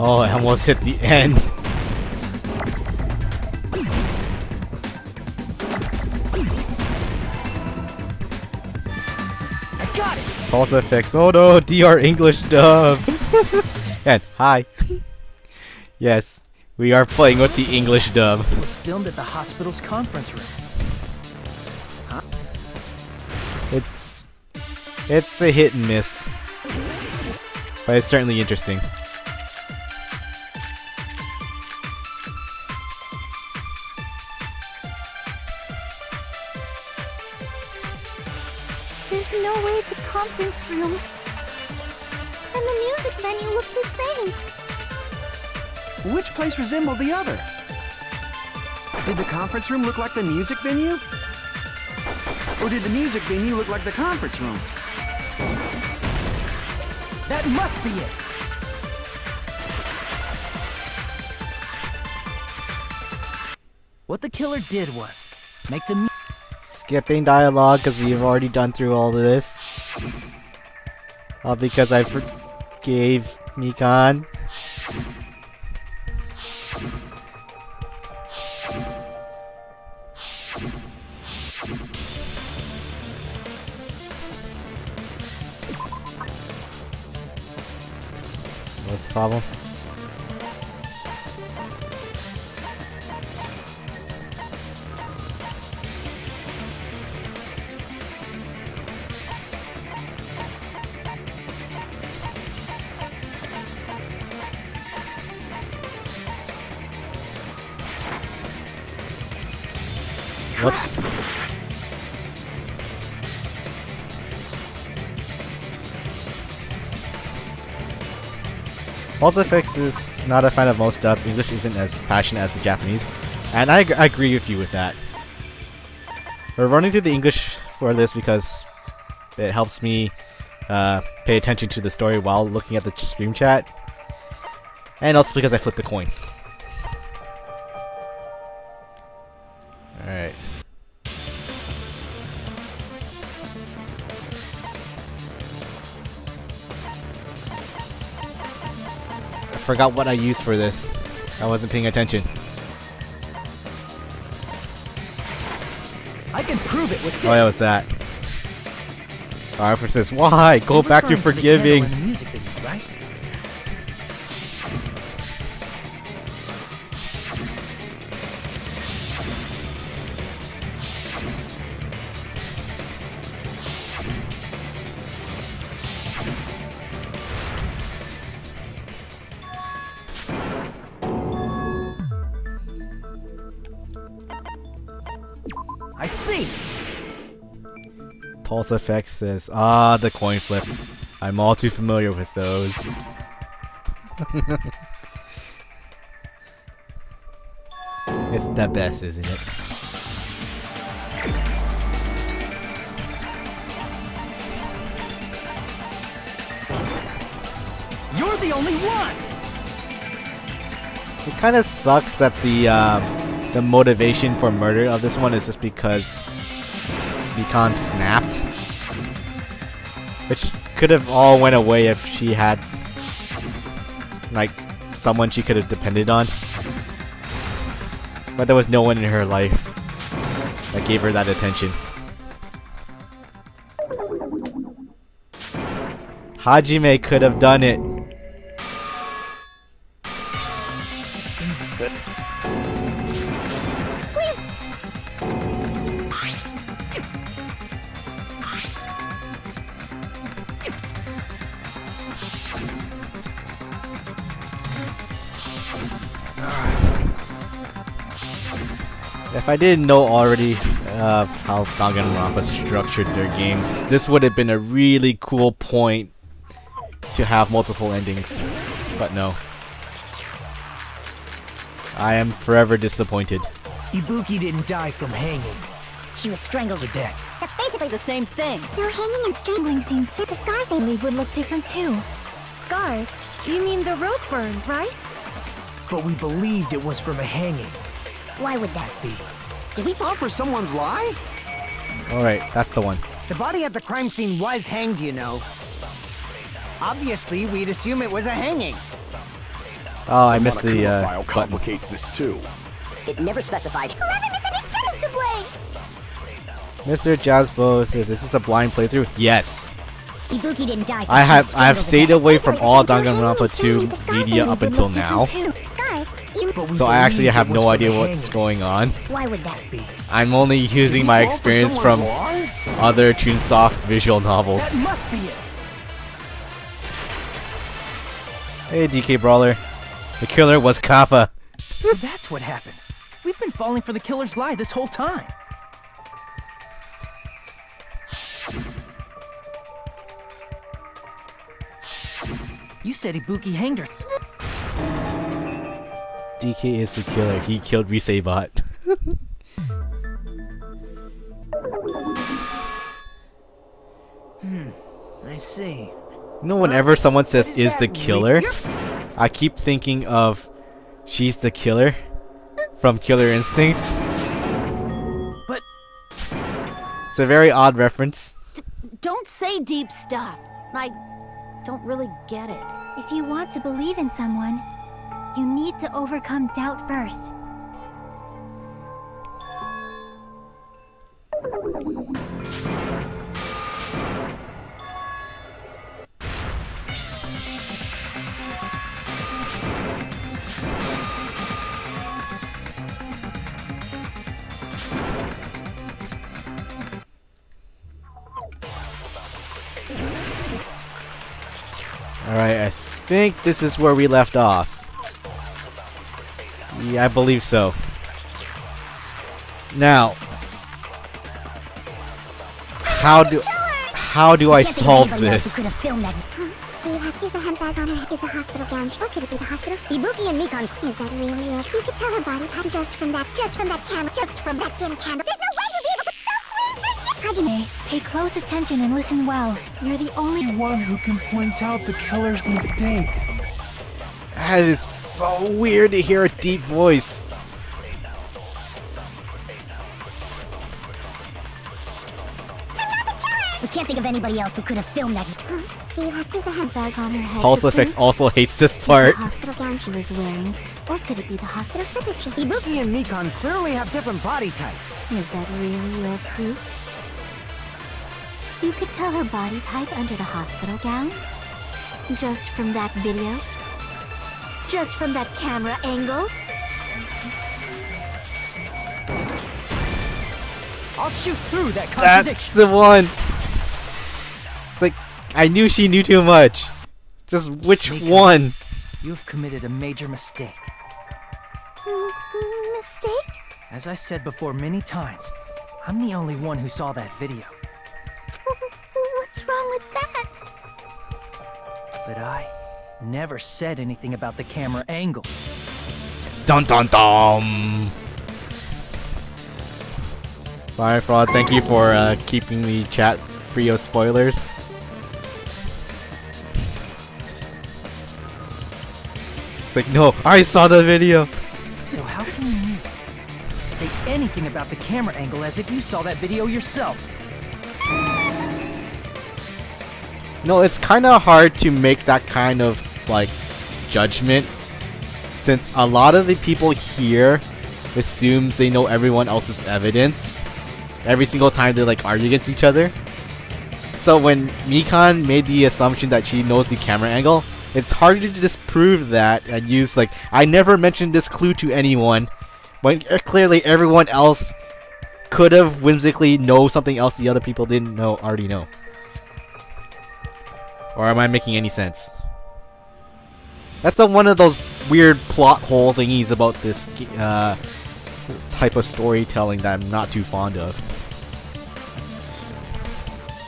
Oh, I almost hit the end. I got it. Pulse effects. Oh no, DR English dub. And hi. Yes, we are playing with the English dub. It was filmed at the hospital's conference room. It's a hit and miss, but it's certainly interesting. There's no way the conference room and the music venue look the same. Which place resembled the other? Did the conference room look like the music venue? Or did the music venue look like the conference room? That must be it. What the killer did was make the Skipping dialogue because we've already done through all of this. All because I forgave Mikan. What's the problem? Whoops. Also, Fix is not a fan of most dubs. English isn't as passionate as the Japanese, and I agree with you with that. We're running to the English for this because it helps me pay attention to the story while looking at the stream chat, and also because I flipped the coin. Alright. I forgot what I used for this. I wasn't paying attention. I can prove it with this. Oh, yeah, it was that. Arthur says, why? Go back to forgiving. The music video, right? I see. Pulse Effect says, ah, the coin flip. I'm all too familiar with those. It's the best, isn't it? You're the only one. It kind of sucks that the motivation for murder of this one is just because Mikan snapped, which could have all went away if she had like someone she could have depended on, but there was no one in her life that gave her that attention. Hajime could have done it. If I didn't know already of how Danganronpa structured their games, this would have been a really cool point to have multiple endings, but no. I am forever disappointed. Ibuki didn't die from hanging. She was strangled To death. That's basically the same thing. Though hanging and strangling seems sick, the scars they leave would look different too. Scars? You mean the rope burn, right? But we believed it was from a hanging. Why would that be? Did we fall for someone's lie? Alright, that's the one. The body at the crime scene was hanged, you know. Obviously, we'd assume it was a hanging. Oh, I missed the Monokuma file button. complicates this too. It never specified. Whoever misunderstood is to blame. Mr. Jazzbo says, "This is a blind playthrough." Yes, Ibuki didn't die. I have strangled stayed to death. away from all Though hanging Danganronpa and 2 strangling, the scars they media leave up would until look now, different too. Scars? But we so I actually believed have it was no from idea a what's hanging. going on. Why would that Be. I'm only using my experience from other Chunsoft visual novels. That must be it. Hey, DK Brawler, the killer was Kappa. So that's what happened. We've been falling for the killer's lie this whole time. You said Ibuki hanged her. DK is the killer. He killed Risebot. I see. No, whenever someone says "is the killer," I keep thinking of "she's the killer" from Killer Instinct. But It's a very odd reference. Don't say deep stuff. I don't really get it. If you want to believe in someone, you need to overcome doubt first. Alright, I think this is where we left off. Yeah, I believe so. Now, How do I solve this? Do you have is the handbag on her head? Is the hospital gown? Or could it be the hospital? Ibuki and Mikon. Is that really her? You could tell her body type just from that camera, just from that dim candle. There's no way you'd be able to so Hajime, pay close attention and listen well. You're the only one who can point out the killer's mistake. That is so weird to hear a deep voice. We can't think of anybody else who could have filmed that. Do you have is the handbag on her head? Pulse Effects also hates this part. The hospital gown she was wearing, or could it be the hospital slippers she? Ibuki and Mikon clearly have different body types. Is that really your proof? You could tell her body type under the hospital gown? Just from that video? Just from that camera angle? I'll shoot through that contradiction. That's the one. It's like, I knew she knew too much. Just which one? You've committed a major mistake. Mistake? As I said before many times, I'm the only one who saw that video. What's wrong with that? But I never said anything about the camera angle. Dun dun dun. Bye, Fraud. Thank you for keeping the chat free of spoilers. It's like, no, I saw the video. So how can you say anything about the camera angle as if you saw that video yourself? No, it's kind of hard to make that kind of, like, judgment, since a lot of the people here assumes they know everyone else's evidence every single time they, like, argue against each other. So when Mikon made the assumption that she knows the camera angle, it's hard to disprove that and use, like, I never mentioned this clue to anyone, when clearly everyone else could have whimsically know something else the other people didn't already know. Or am I making any sense? That's one of those weird plot hole thingies about this type of storytelling that I'm not too fond of.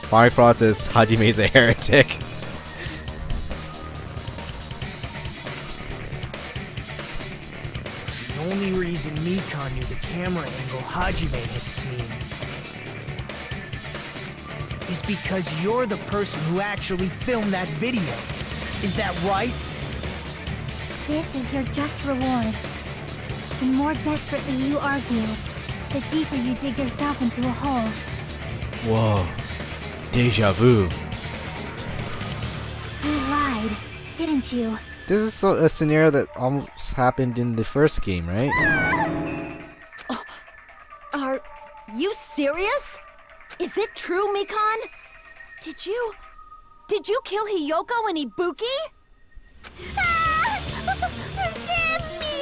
Barry Frost says Hajime's a heretic. The only reason Mikon knew the camera angle Hajime had seen is because you're the person who actually filmed that video. Is that right? This is your just reward. The more desperately you argue, the deeper you dig yourself into a hole. Whoa. Deja vu. You lied, didn't you? This is a scenario that almost happened in the first game, right? Are you serious? Is it true, Mikon? Did you kill Hiyoko and Ibuki? Forgive me!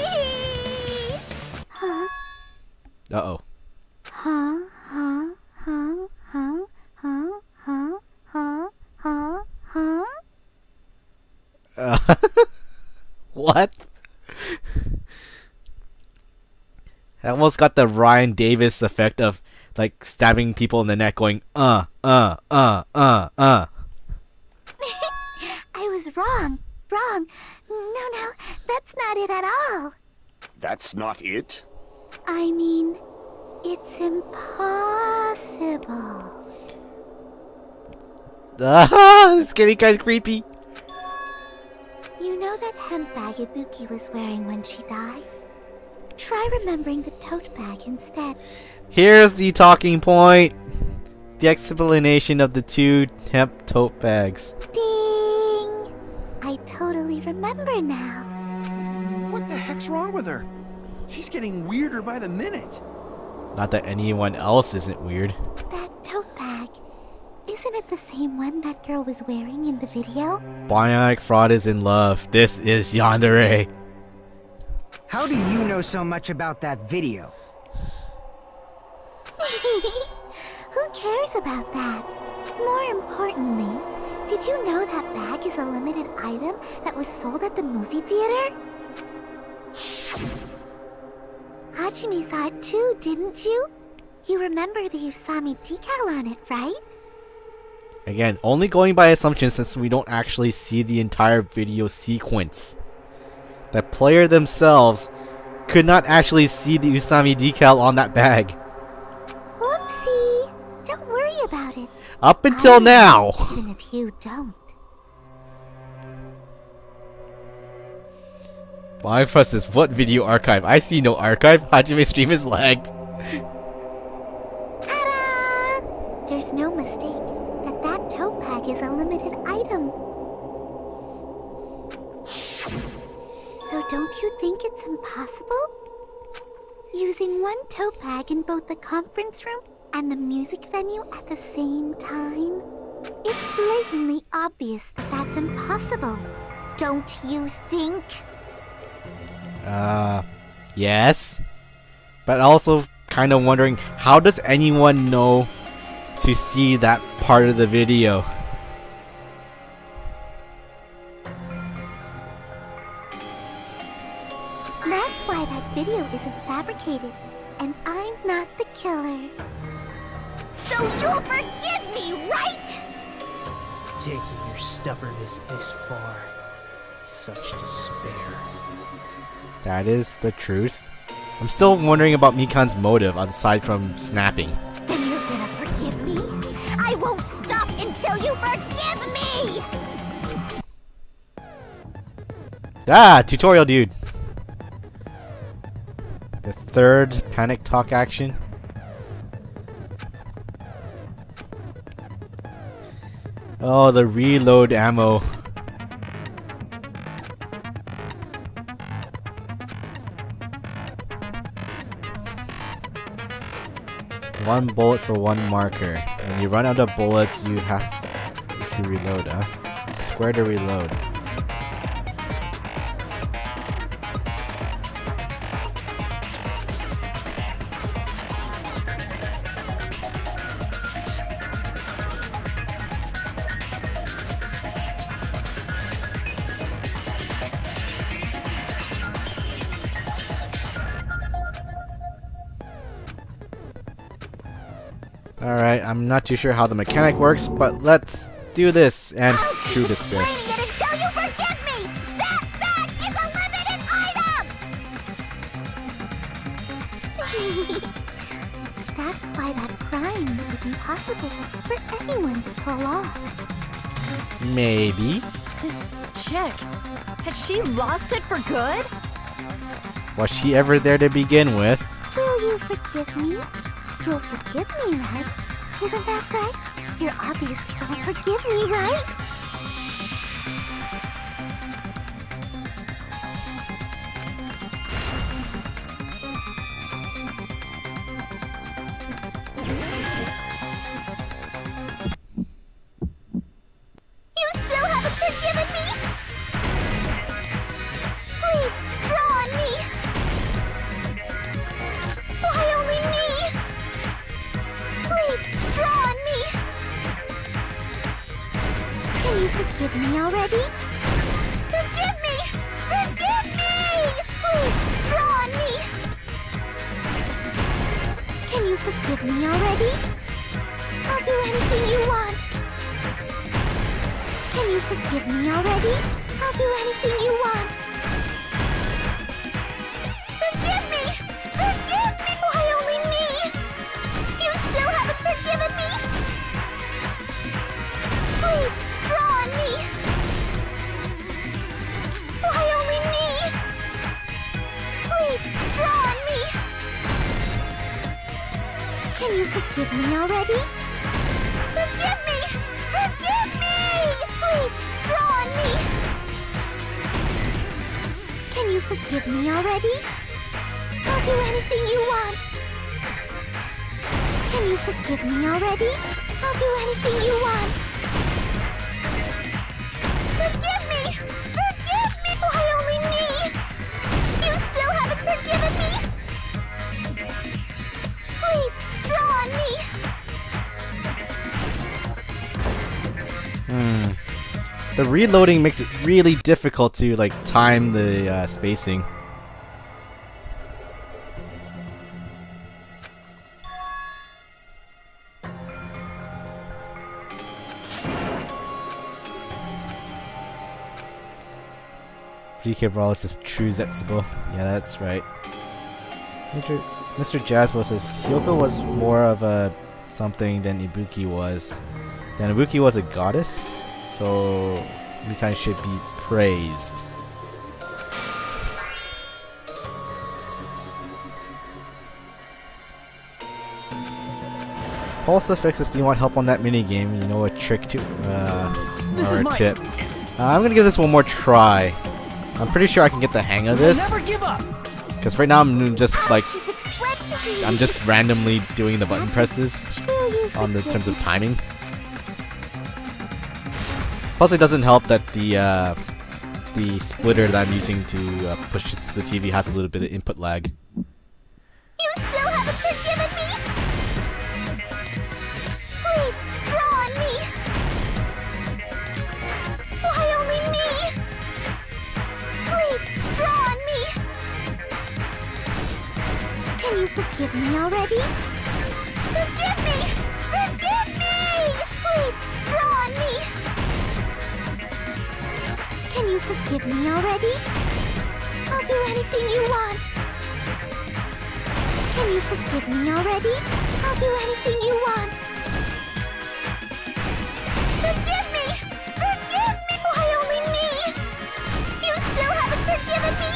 Huh? Uh-oh. Huh? What? I almost got the Ryan Davis effect of, like, stabbing people in the neck going, I was wrong. No, that's not it at all. That's not it? I mean, it's impossible. It's getting kind of creepy. You know that hemp bag Ibuki was wearing when she died? Try remembering the tote bag instead. Here's the talking point. The explanation of the two hemp tote bags. Ding! I totally remember now. What the heck's wrong with her? She's getting weirder by the minute. Not that anyone else isn't weird. That tote bag. Isn't it the same one that girl was wearing in the video? Bionic Fraud is in love. This is Yandere. How do you know so much about that video? Who cares about that? More importantly, did you know that bag is a limited item that was sold at the movie theater? Hajime saw it too, didn't you? You remember the Usami decal on it, right? Again, only going by assumption since we don't actually see the entire video sequence. The player themselves could not actually see the Usami decal on that bag. Whoopsie! Don't worry about it. Up until now! Even if you don't. My fuss is what video archive? I see no archive. Hajime's stream is lagged. Ta-da! There's no mistake that that tote bag is a limited item. So don't you think it's impossible? Using one tote bag in both the conference room and the music venue at the same time? It's blatantly obvious that that's impossible. Don't you think? Yes. But also kind of wondering, how does anyone know to see that part of the video? That's why that video isn't fabricated, and I'm not the killer. So you'll forgive me, right? Taking your stubbornness this far. Such despair. That is the truth. I'm still wondering about Mikan's motive aside from snapping. Then you're gonna forgive me? I won't stop until you forgive me! Ah, tutorial dude. The third panic talk action. Oh, the reload ammo. One bullet for one marker. When you run out of bullets, you have to reload, Square to reload. Alright, I'm not too sure how the mechanic works, but let's do this and true despair. Explaining it until you forgive me! That bag is a limited item! That's why that crime is impossible for anyone to pull off. Maybe. This chick, has she lost it for good? Was she ever there to begin with? Will you forgive me? You'll forgive me, right? Isn't that right? You're obviously gonna forgive me, right? You still haven't forgiven me? Please, draw on me! Why only me? Please, draw on me! Can you forgive me already? Forgive me! Forgive me! Please, draw on me! Can you forgive me already? I'll do anything you want! Can you forgive me already? I'll do anything you want! Forgive me! Forgive me! Why only me? You still haven't forgiven me? Please, draw on me! Why only me? Please, draw on me! Can you forgive me already? Forgive me! Forgive me! Please, draw on me! Can you forgive me already? I'll do anything you want! Can you forgive me already? I'll do anything you want! Forgive me! Forgive me! Why only me? You still haven't forgiven me? Please, draw on me! The reloading makes it really difficult to like time the spacing. VK Brawlers is true Zetsubo. Yeah, that's right. Mr. Jazzbo says Hyoko was more of a something than Ibuki was. Then Ibuki was a goddess, so Mikan should be praised. Pulse fixes, do you want help on that minigame? You know, a trick to, or a tip. I'm gonna give this one more try. I'm pretty sure I can get the hang of this. Never give up. Because right now I'm just like, I'm just randomly doing the button presses on the terms of timing. Plus, it doesn't help that the splitter that I'm using to push the TV has a little bit of input lag. You still haven't forgiven me? Please, draw on me. Why only me? Please, draw on me. Can you forgive me already? Forgive me! Forgive me! Please, draw on me. Can you forgive me already? I'll do anything you want. Can you forgive me already? I'll do anything you want. Forgive me! Forgive me! Why only me? You still haven't forgiven me?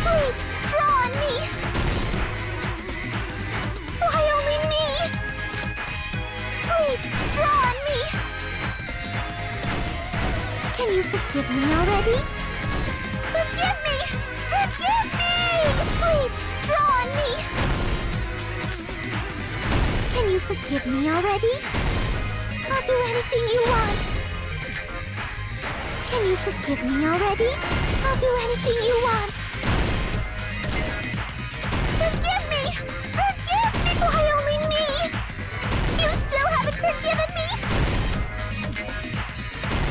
Please, draw on me. Why only me? Please, draw on me. Can you forgive me already? Forgive me! Forgive me! Please, draw on me! Can you forgive me already? I'll do anything you want. Can you forgive me already? I'll do anything you want. Forgive me! Forgive me! Why only me? You still haven't forgiven me?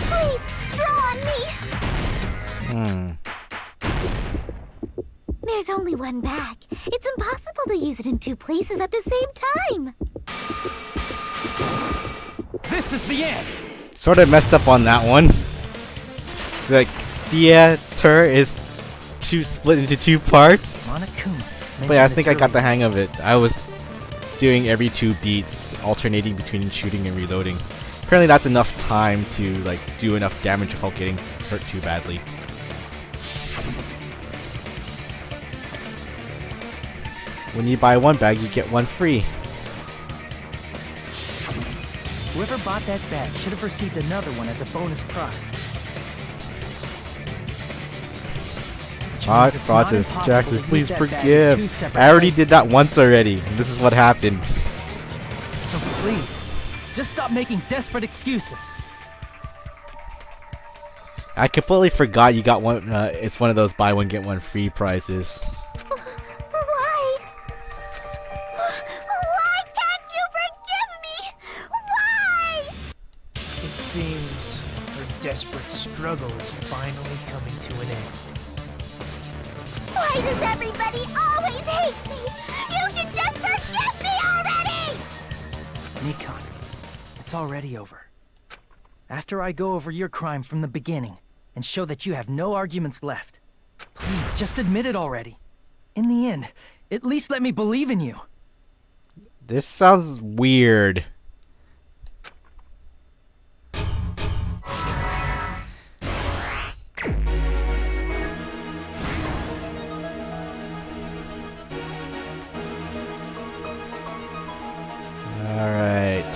Please, draw on me! There's only one bag. It's impossible to use it in two places at the same time. This is the end. Sort of messed up on that one. It's like theater is split into two parts. But yeah, I think I got the hang of it. I was doing every 2 beats, alternating between shooting and reloading. Apparently that's enough time to like do enough damage without getting hurt too badly. When you buy one bag, you get one free. Whoever bought that bag should have received another one as a bonus prize. Frost says, Jackson, please forgive. I already did that once already, and this is what happened. So please, just stop making desperate excuses. I completely forgot you got one. It's one of those buy one get one free prizes. Why? Why can't you forgive me? Why? It seems her desperate struggle is finally coming to an end. Why does everybody always hate me? You should just forgive me already! Mikan, it's already over. After I go over your crime from the beginning and show that you have no arguments left, please just admit it already. In the end, at least let me believe in you. This sounds weird. Alright.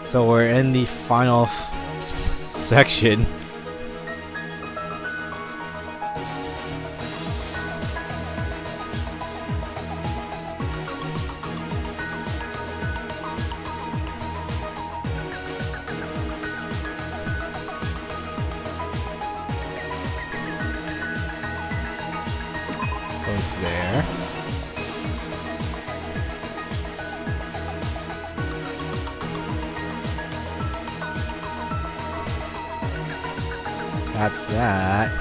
So we're in the final section. Goes there. That's that.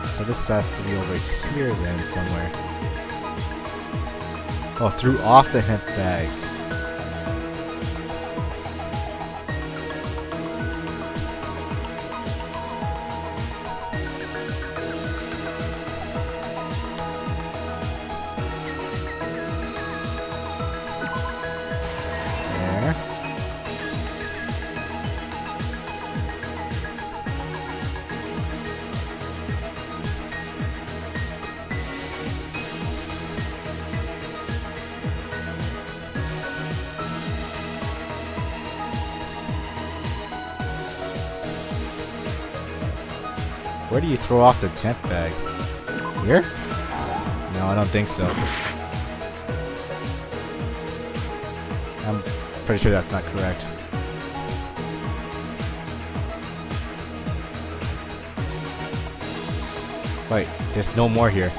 So this has to be over here then somewhere. Oh, threw off the hemp bag. Where do you throw off the tent bag? Here? No, I don't think so. I'm pretty sure that's not correct. Wait, there's no more here.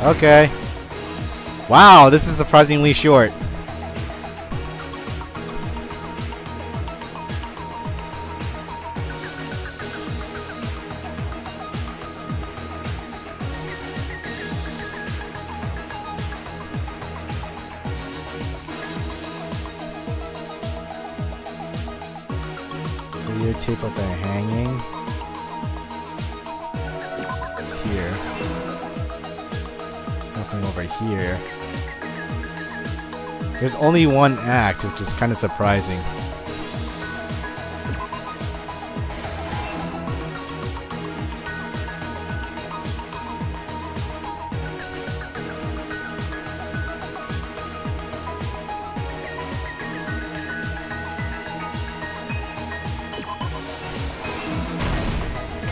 Okay. Wow, this is surprisingly short. Videotape of the hanging. It's here. There's nothing over here. There's only one act, which is kind of surprising.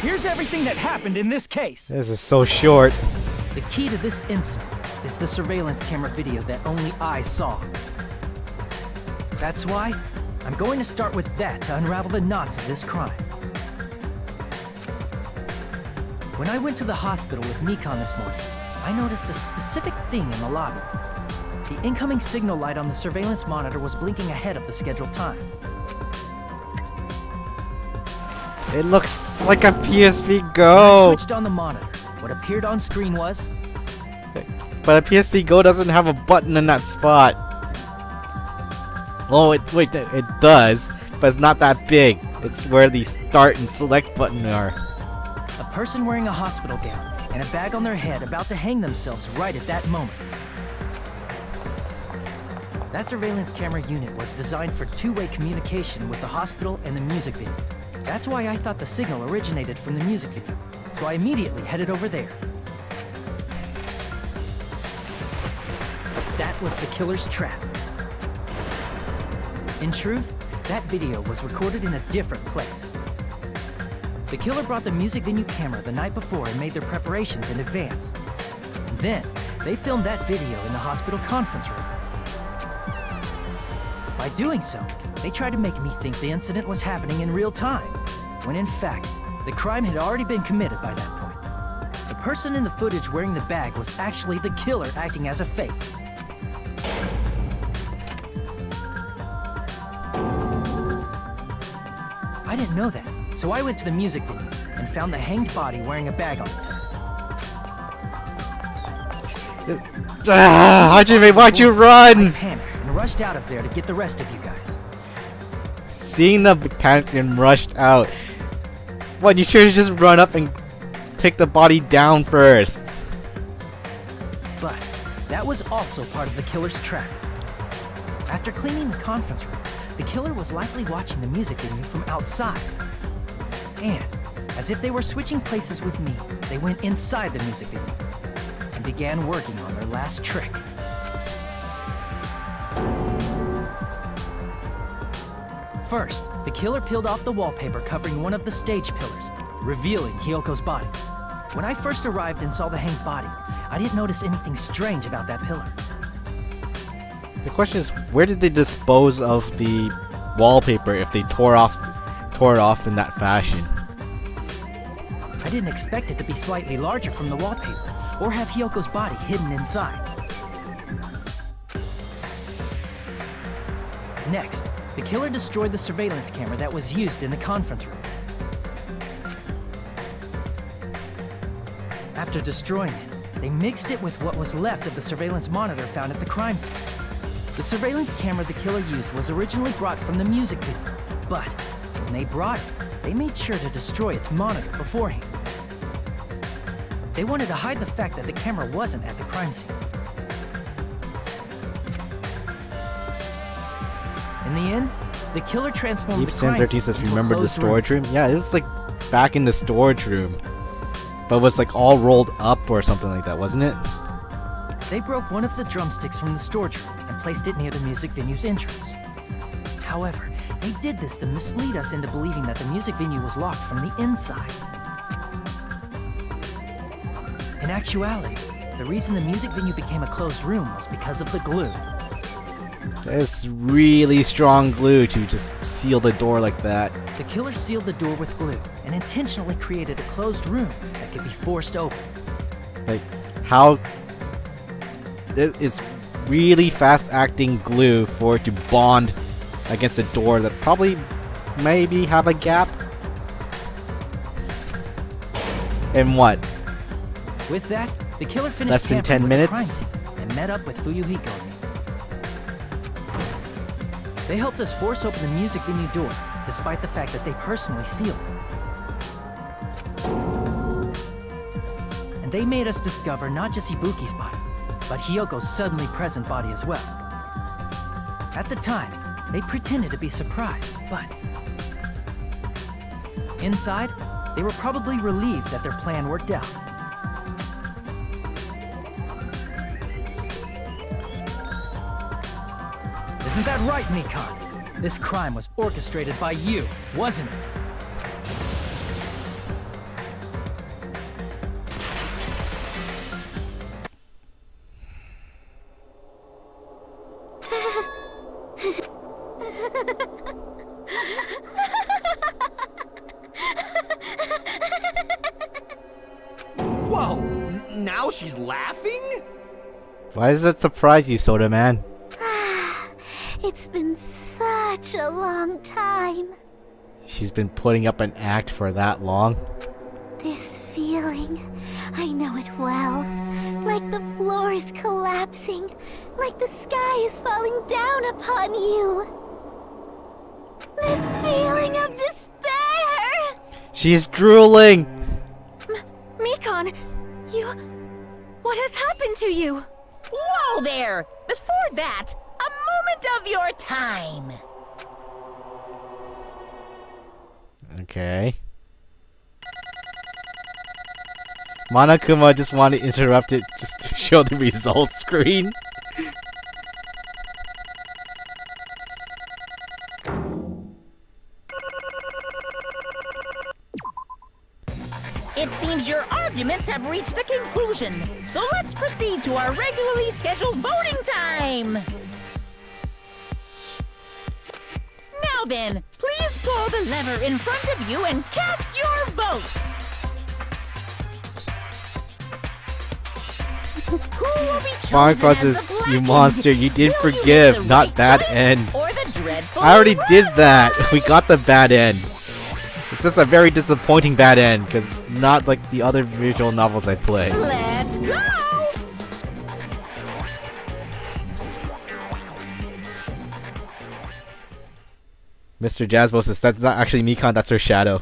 Here's everything that happened in this case. This is so short. The key to this incident is the surveillance camera video that only I saw. That's why I'm going to start with that to unravel the knots of this crime. When I went to the hospital with Mikon this morning, I noticed a specific thing in the lobby. The incoming signal light on the surveillance monitor was blinking ahead of the scheduled time. It looks like a PSP When Go. I switched on the monitor, what appeared on screen was But a PSP Go doesn't have a button in that spot. Oh, wait, it does, but it's not that big. It's where the start and select button are. a person wearing a hospital gown and a bag on their head about to hang themselves right at that moment. That surveillance camera unit was designed for two-way communication with the hospital and the music video. That's why I thought the signal originated from the music video, so I immediately headed over there. That was the killer's trap. In truth, that video was recorded in a different place. The killer brought the music venue camera the night before and made their preparations in advance. Then, they filmed that video in the hospital conference room. By doing so, they tried to make me think the incident was happening in real time, when in fact, the crime had already been committed by that point. The person in the footage wearing the bag was actually the killer acting as a fake. I didn't know that, so I went to the music venue and found the hanged body wearing a bag on its head. Hajime, why'd you I run? panicked and rushed out of there to get the rest of you guys. Seeing the panic and rushed out. What, you should just run up and take the body down first. But that was also part of the killer's trap. After cleaning the conference room, the killer was likely watching the music venue from outside. And, as if they were switching places with me, they went inside the music venue and began working on their last trick. First, the killer peeled off the wallpaper covering one of the stage pillars, revealing Hyoko's body. When I first arrived and saw the hanged body, I didn't notice anything strange about that pillar. The question is, where did they dispose of the wallpaper if they tore it off in that fashion? I didn't expect it to be slightly larger from the wallpaper, or have Hyoko's body hidden inside. Next, the killer destroyed the surveillance camera that was used in the conference room. After destroying it, they mixed it with what was left of the surveillance monitor found at the crime scene. The surveillance camera the killer used was originally brought from the music video, but when they brought it, they made sure to destroy its monitor beforehand. They wanted to hide the fact that the camera wasn't at the crime scene. In the end, the killer transformed the crime Deep13 scene says, into a remember the closed storage room? Yeah, it was like back in the storage room. But it was like all rolled up or something like that, wasn't it? They broke one of the drumsticks from the storage room and placed it near the music venue's entrance. However, they did this to mislead us into believing that the music venue was locked from the inside. In actuality, the reason the music venue became a closed room was because of the glue. It's really strong glue to just seal the door like that. The killer sealed the door with glue and intentionally created a closed room that could be forced open. Like, how... It's really fast-acting glue for it to bond against a door that probably maybe have a gap. And what? With that, the killer finished Less than 10 tampering with the minutes? crime scene and met up with Fuyuhiko. They helped us force open the music venue door, despite the fact that they personally sealed it. And they made us discover not just Ibuki's body, but Hyoko's suddenly present body as well. At the time, they pretended to be surprised, but inside, they were probably relieved that their plan worked out. Isn't that right, Mikan? This crime was orchestrated by you, wasn't it? Whoa! Now she's laughing? Why does that surprise you, Soda Man? It's been such a long time. She's been putting up an act for that long. This feeling, I know it well. Like the floor is collapsing, like the sky is falling down upon you. This feeling of despair! She's drooling! Mikan, what has happened to you? Whoa there! Before that, a moment of your time. Okay. Monokuma just wanted to interrupt it just to show the results screen. It seems your arguments have reached a conclusion, so let's proceed to our regularly scheduled voting time. Now then, please pull the lever in front of you and cast your vote. Who will be Bonk chosen as Fuzz, the you Black monster, Ink? you did Will you forgive, make the not right bad choice end. or the dreadful I already did wrong? that. We got the bad end. It's just a very disappointing bad end, because not like the other visual novels I play. Let's go! Mr. Jazzbo says that's not actually Mikan, that's her shadow.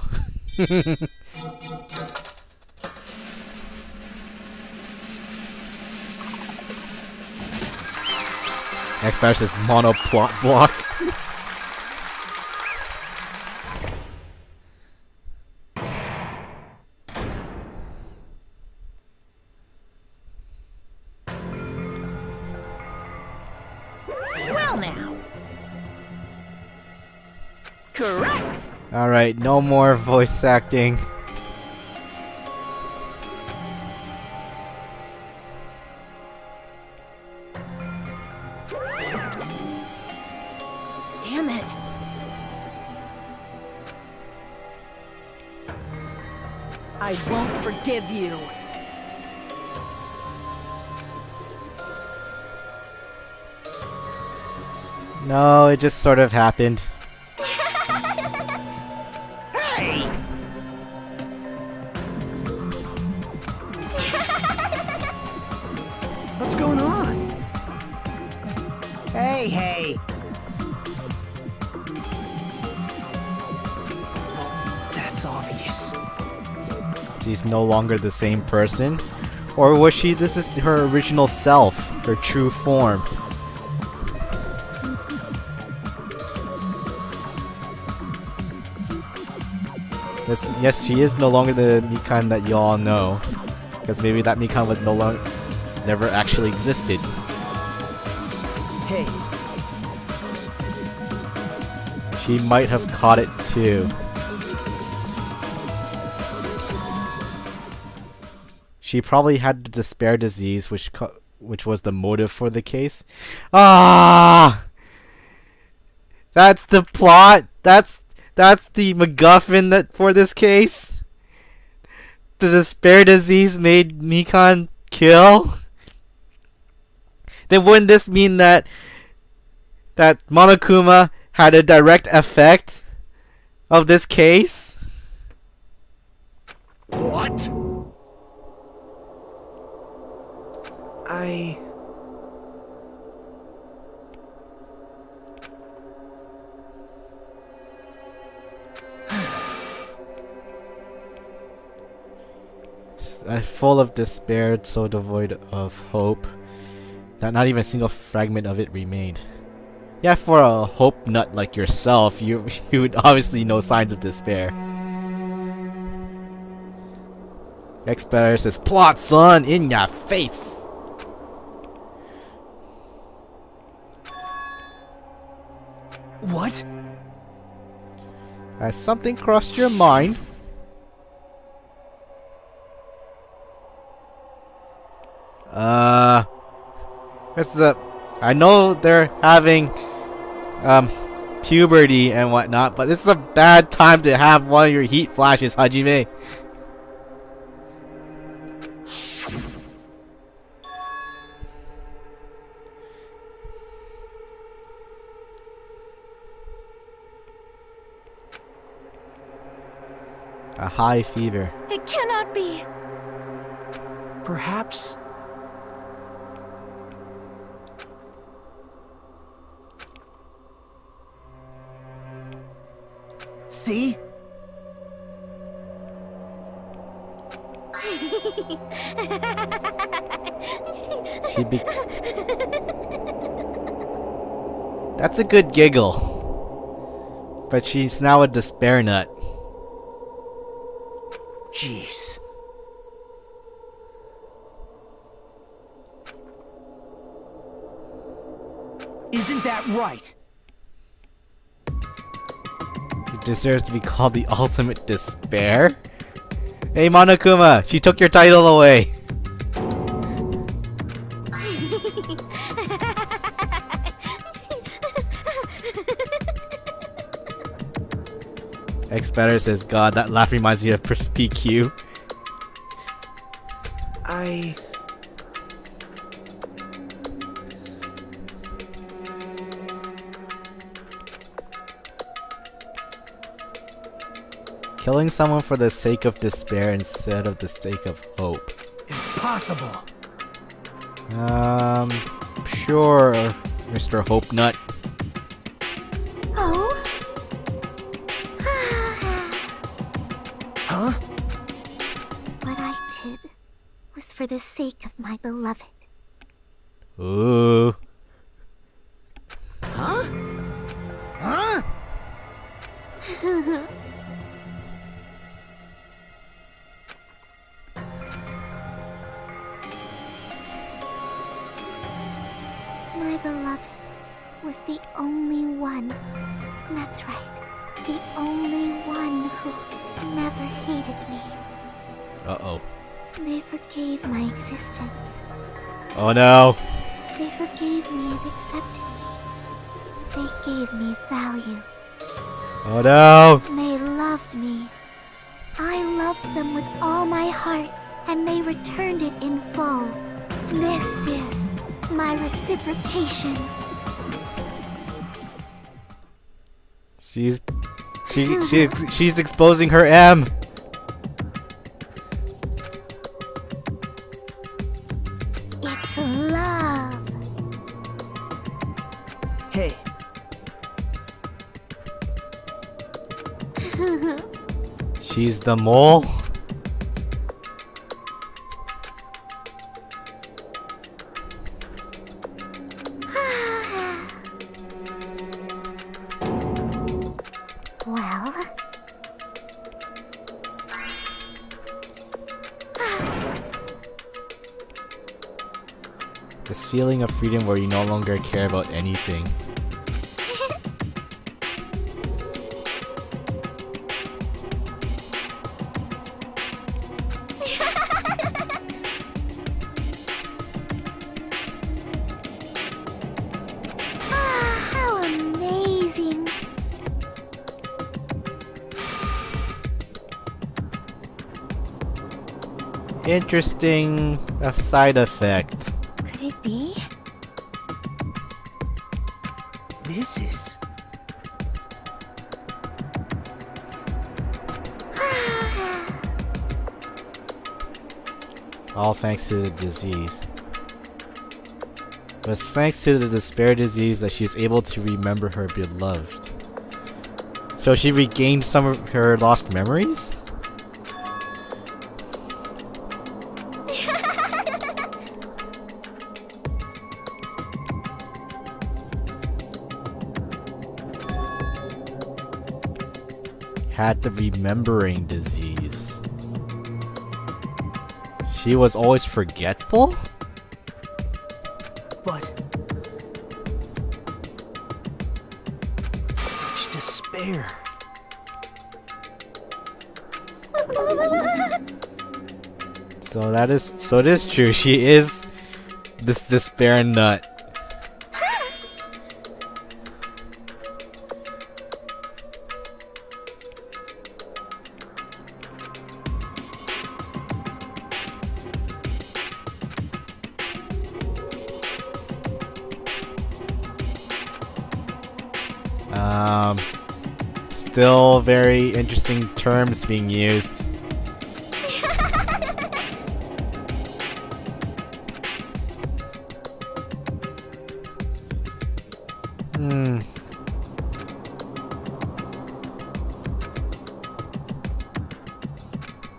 X-Bash says mono plot block. Well now. Correct. Alright, no more voice acting. Damn it. I won't forgive you. No, it just sort of happened. Hey! What's going on? Hey! That's obvious. She's no longer the same person? Or was she, this is her original self, her true form? Yes, she is no longer the Mikan that you all know. Because maybe that Mikan would never actually existed. Hey, She might have caught it too. She probably had the despair disease, which was the motive for the case. Ah! That's the plot. That's the MacGuffin for this case. The despair disease made Mikan kill. Then wouldn't this mean that Monokuma had a direct effect of this case? What? Full of despair, so devoid of hope that not even a single fragment of it remained. Yeah, for a hope nut like yourself, you would obviously know signs of despair. X-Better says, "Plot, son, in your face." what? Has something crossed your mind? I know they're having puberty and whatnot, but this is a bad time to have one of your heat flashes, Hajime. A high fever. It cannot be. Perhaps. See? That's a good giggle. But she's now a despair nut. Jeez. Isn't that right? It deserves to be called the ultimate despair? Hey Monokuma, she took your title away. X-Better says, "God, that laugh reminds me of PQ." Killing someone for the sake of despair instead of the sake of hope. Impossible. Sure, Mr. Hope Nut. Oh? Huh? What I did was for the sake of my beloved. Ooh. Huh? Huh? My beloved was the only one. That's right. The only one who never hated me. Uh-oh. They forgave my existence. Oh no. They forgave me and accepted me. They gave me value. Oh no. They loved me. I loved them with all my heart, and they returned it in full. This is my reciprocation. She's exposing her M. It's love. Hey. She's the mole. Well, This feeling of freedom where you no longer care about anything. How amazing. Interesting side effect. Could it be? This is... All thanks to the disease. But it's thanks to the despair disease that she's able to remember her beloved. So she regained some of her lost memories? Had the remembering disease. She was always forgetful? But... such despair. So it is true. She is this despair nut. Still very interesting terms being used.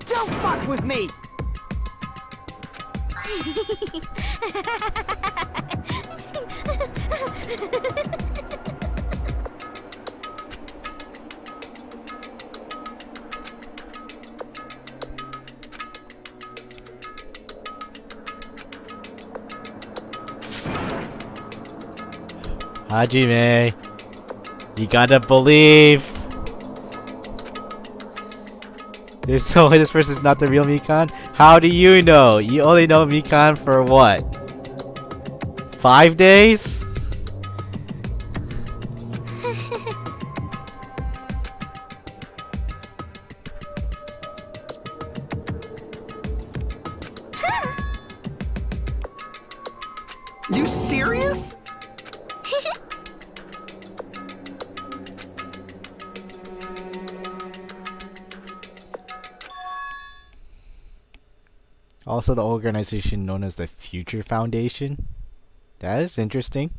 Don't fuck with me! Hajime, you gotta believe. There's no way this person's not the real Mikan. How do you know? You only know Mikan for what? 5 days? You serious? Also the organization known as the Future Foundation. That is interesting.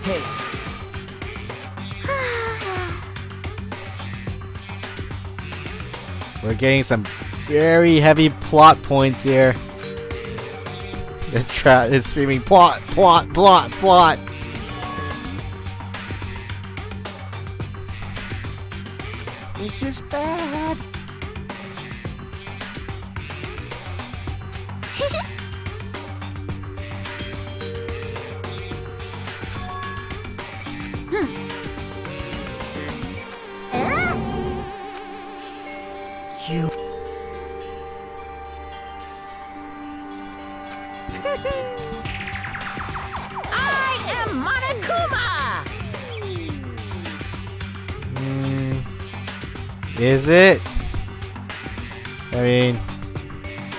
Hey, We're getting some very heavy plot points here. The trap is screaming plot, plot, plot, plot. This is bad. you... I am Monokuma! Is it? I mean,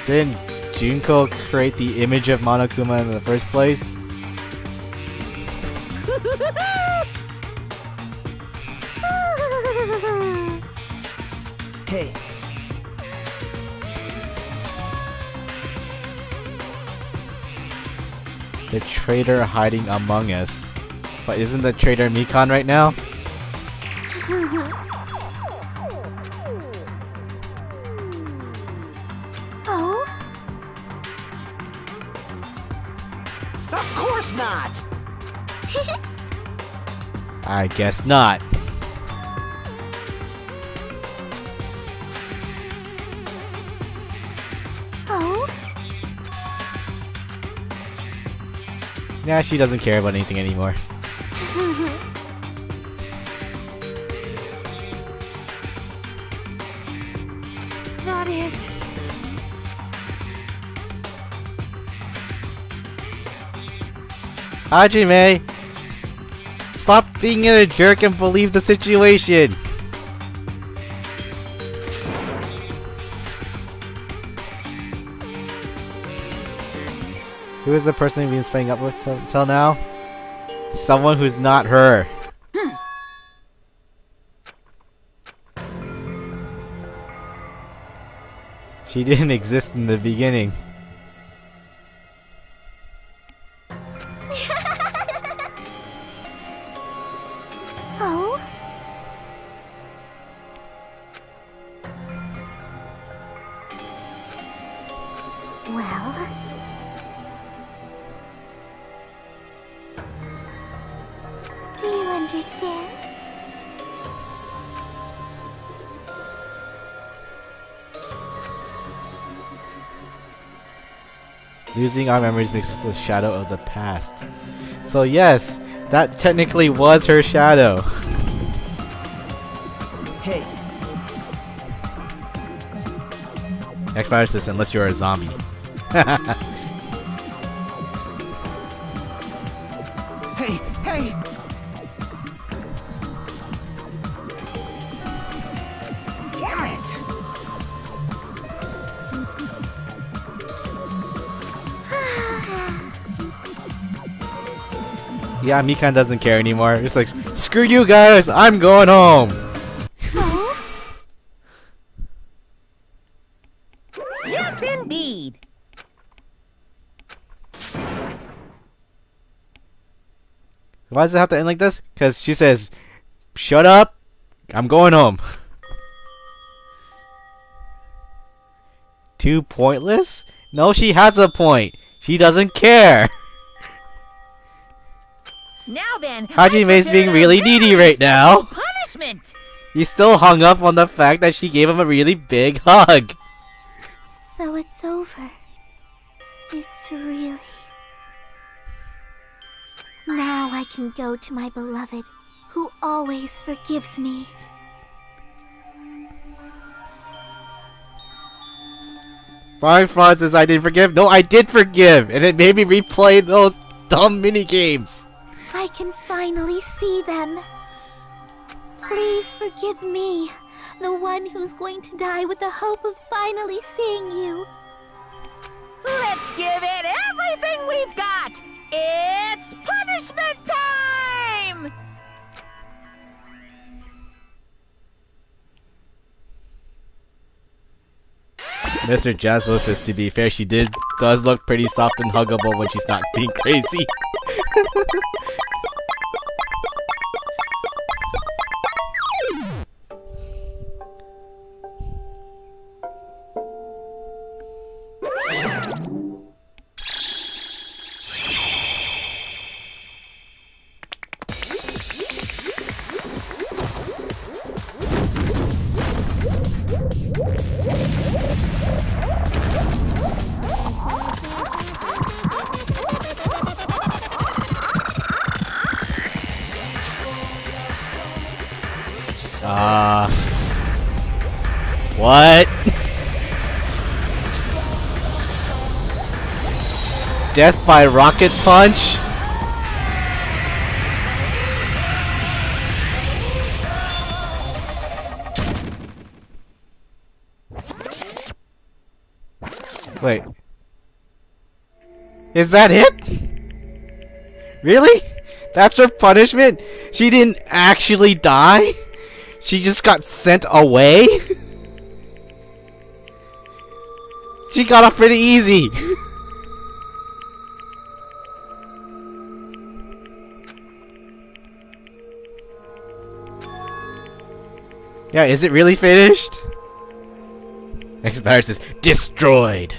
didn't Junko create the image of Monokuma in the first place? Hey, The traitor hiding among us. But isn't the traitor Mikan right now? Oh? Of course not! I guess not. Oh? Yeah, she doesn't care about anything anymore. That is... Hajime! Stop being a jerk and believe the situation! Who is the person you've been staying up with till now? Someone who's not her. She didn't exist in the beginning. Oh? Well... Do you understand? Losing our memories makes us the shadow of the past. So yes, that technically was her shadow. Hey, Expires this unless you're a zombie. Hey, hey! Damn it! Yeah, Mikan doesn't care anymore. It's like, screw you guys, I'm going home. Yes, indeed. Why does it have to end like this? Because she says, shut up, I'm going home. Too pointless? No, she has a point. She doesn't care. Now then, Hajime's being really needy right now. Punishment. He's still hung up on the fact that she gave him a really big hug. So it's over. It's really... Now I can go to my beloved, who always forgives me. Fraud says I didn't forgive. No, I did forgive, and it made me replay those dumb mini games. I can finally see them. Please forgive me, the one who's going to die with the hope of finally seeing you. Let's give it everything we've got. It's punishment time! Mr. Jasmo says, to be fair, she does look pretty soft and huggable when she's not being crazy. What? Death by rocket punch? Wait. Is that it? Really? That's her punishment? She didn't actually die? She just got sent away? She got off pretty easy. Yeah, is it really finished? Expired says, destroyed.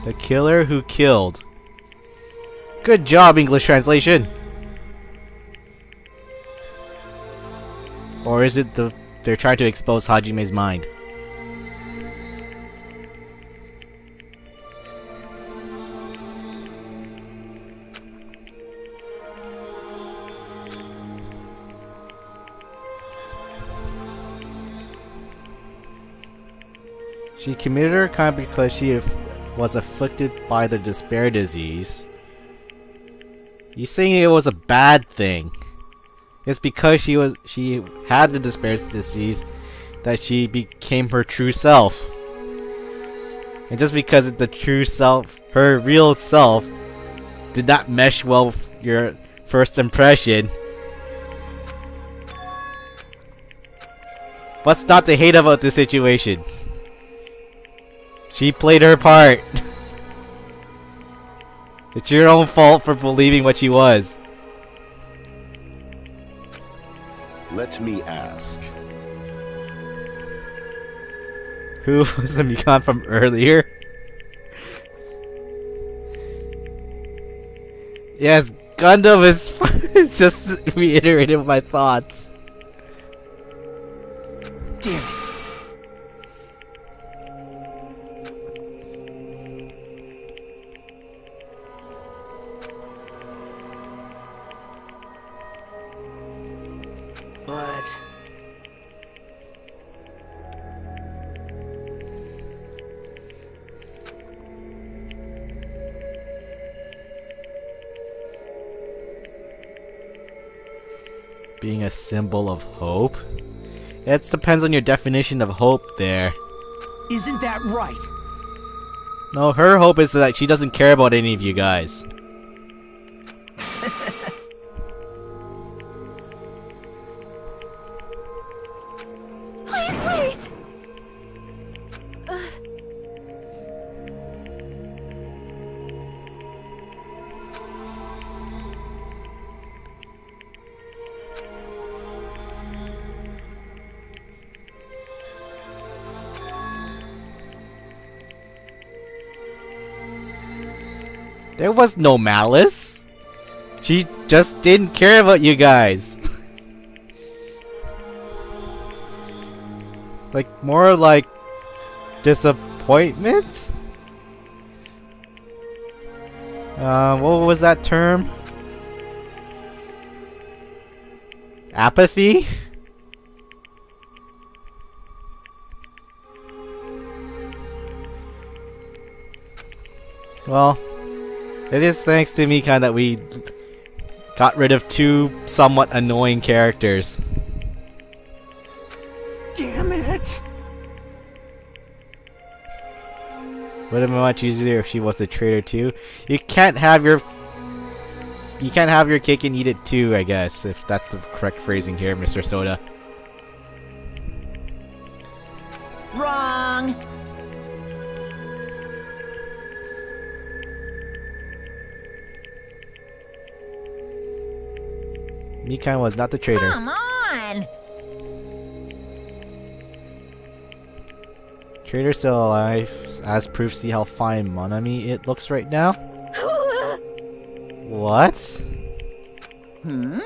The killer who killed. Good job, English translation. Or is it they're trying to expose Hajime's mind? She committed her crime because she was afflicted by the despair disease. You saying it was a bad thing? It's because she had the despair disease that she became her true self. And just because the true self, her real self, did not mesh well with your first impression. What's not to hate about this situation? She played her part. It's your own fault for believing what she was. Let me ask. Who was the Mikan from earlier? Yes, Gundam is it's just reiterating my thoughts. Damn it. But being a symbol of hope? It depends on your definition of hope there. isn't that right? No, her hope is that she doesn't care about any of you guys. Please wait! There was no malice. She just didn't care about you guys. Like, more like disappointment? What was that term? Apathy? Well, it is thanks to Mikan that we got rid of two somewhat annoying characters. Damn it! Would have been much easier if she was the traitor too. You can't have your cake and eat it too, I guess, if that's the correct phrasing here, Mr. Soda. Wrong. Mikan was not the traitor. Come on. Traitor still alive, as proof. See how fine Monami it looks right now. What? Hmm?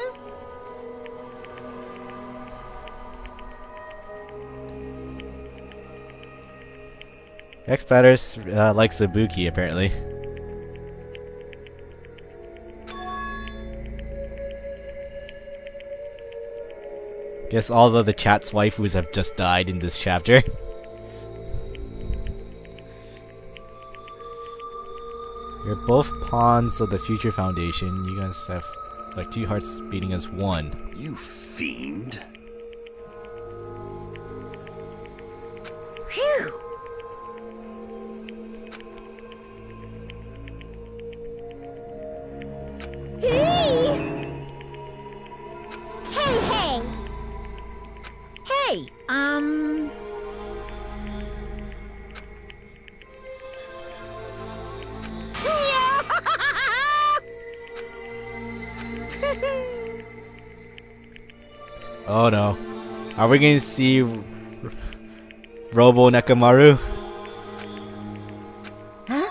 Ex-batters like Sabuki apparently. Guess all of the chat's waifus have just died in this chapter. You're both pawns of the Future Foundation. You guys have like two hearts beating as one. You fiend. Phew. Hey! Hey, hey! Hey, Oh no. Are we going to see Robo Nekamaru? Huh?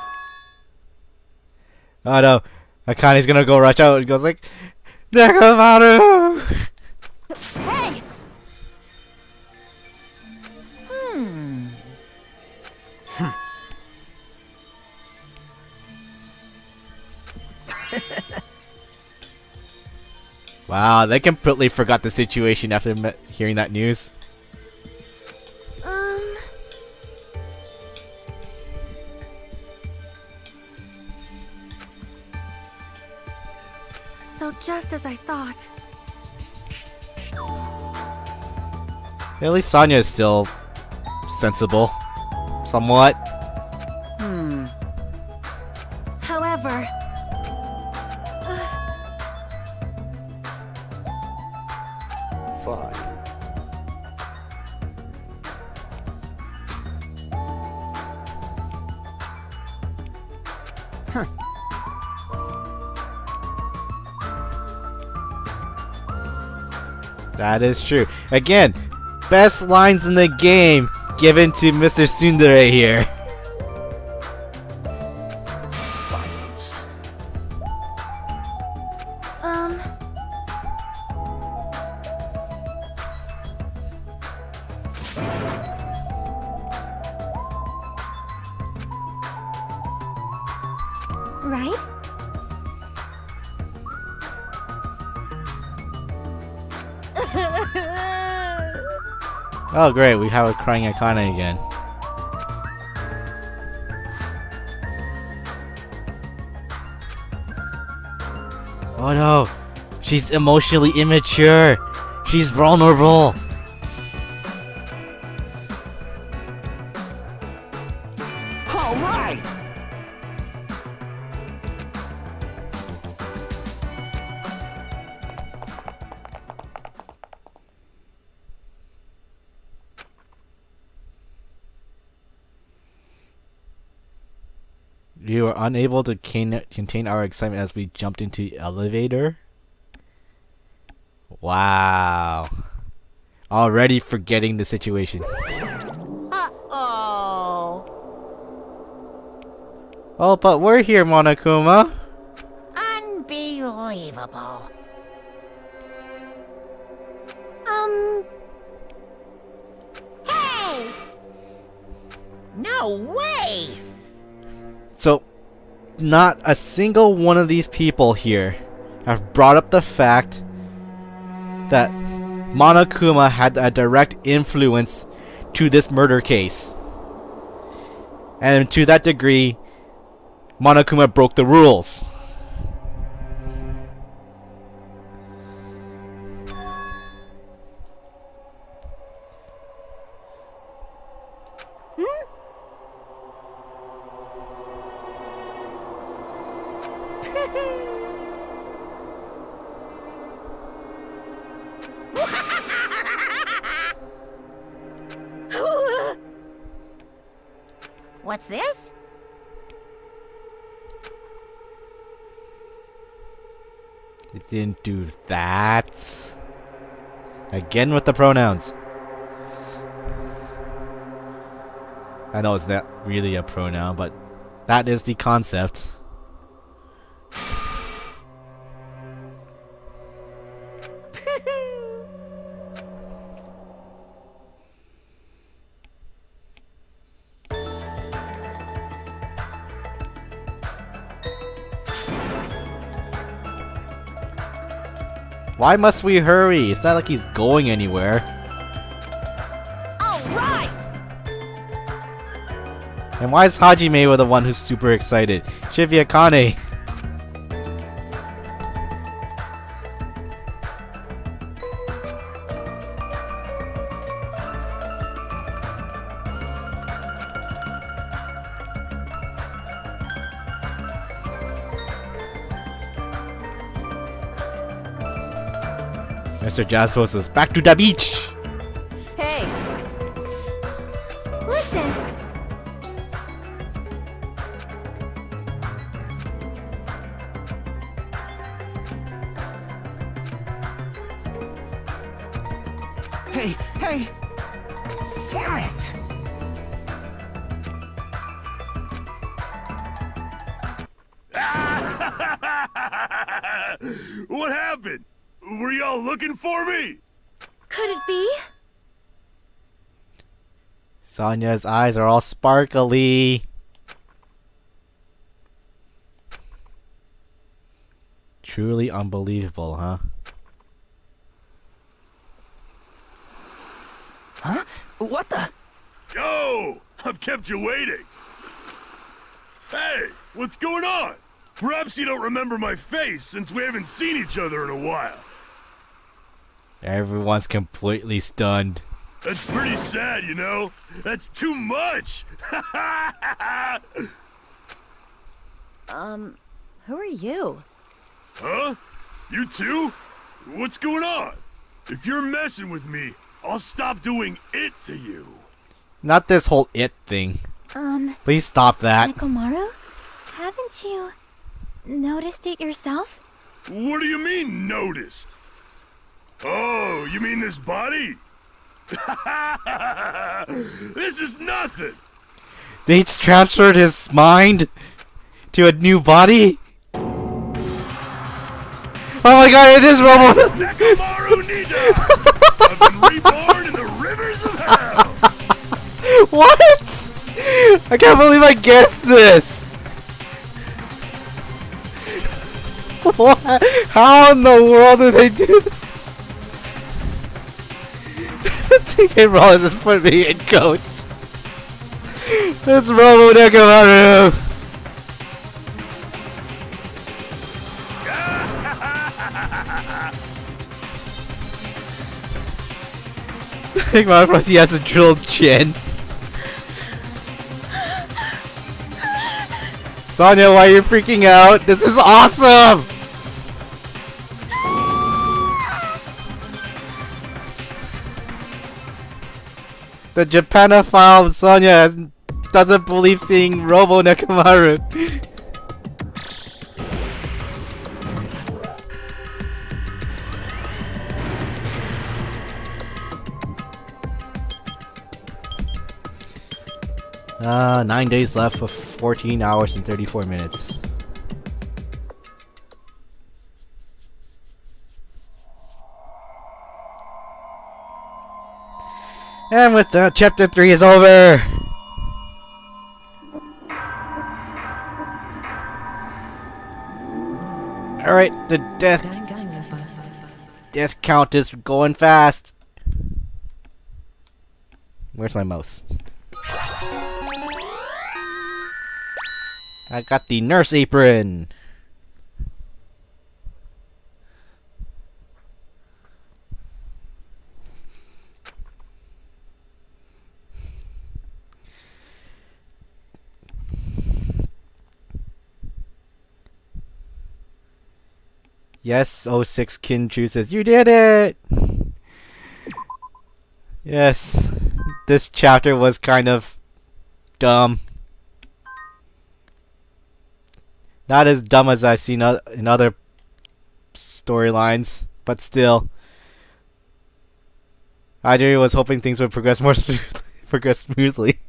Oh no, Akane's gonna go rush out and goes like, Nekamaru! Hey! Wow, they completely forgot the situation after hearing that news. So just as I thought. At least Sonya is still sensible. Somewhat. However... Fine. That is true. Again, best lines in the game given to Mr. Tsundere here. Silence. Right? Oh great, we have a crying Akane again. Oh no, she's emotionally immature. She's vulnerable. All right! We were unable to contain our excitement as we jumped into the elevator. Wow. Already forgetting the situation. Uh-oh. Oh, but we're here, Monokuma. Unbelievable. Hey! No way! So, not a single one of these people here have brought up the fact that Monokuma had a direct influence to this murder case. And to that degree, Monokuma broke the rules. What's this? It didn't do that. Again with the pronouns. I know it's not really a pronoun, but that is the concept. Why must we hurry? It's not like he's going anywhere. All right! And why is Hajime the one who's super excited? Should be Akane. Mr. Jaspo says, back to the beach! Hey! Listen! Hey, hey! Damn it! What happened? Were y'all looking for me? Could it be? Sonya's eyes are all sparkly. Truly unbelievable, huh? Huh? What the? Yo! I've kept you waiting. Hey, what's going on? Perhaps you don't remember my face since we haven't seen each other in a while. Everyone's completely stunned. That's pretty sad, you know? That's too much! Who are you? Huh? You too? What's going on? If you're messing with me, I'll stop doing it to you. Not this whole it thing. Please stop that. Nekomaru? Haven't you noticed it yourself? What do you mean, noticed? Oh, you mean this body? This is nothing! They transferred his mind to a new body? Oh my god, it is Robo! Nekomaru Nija! I've been reborn in the rivers of hell! What? I can't believe I guessed this! What? How in the world did they do that? TK Rollins just put me in, coach. It's Robo Nekomaru! Nekomaru, he has a drilled chin. Sonya, why are you freaking out? This is awesome! The Japanophile Sonya doesn't believe seeing Robo Nekomaru. 9 days left with 14 hours and 34 minutes. And with that, Chapter 3 is over! Alright, the death count is going fast. Where's my mouse? I got the nurse apron. Yes, 06 Kinju says, you did it! Yes, this chapter was kind of dumb. Not as dumb as I've seen in other storylines, but still. I was hoping things would progress more smoothly.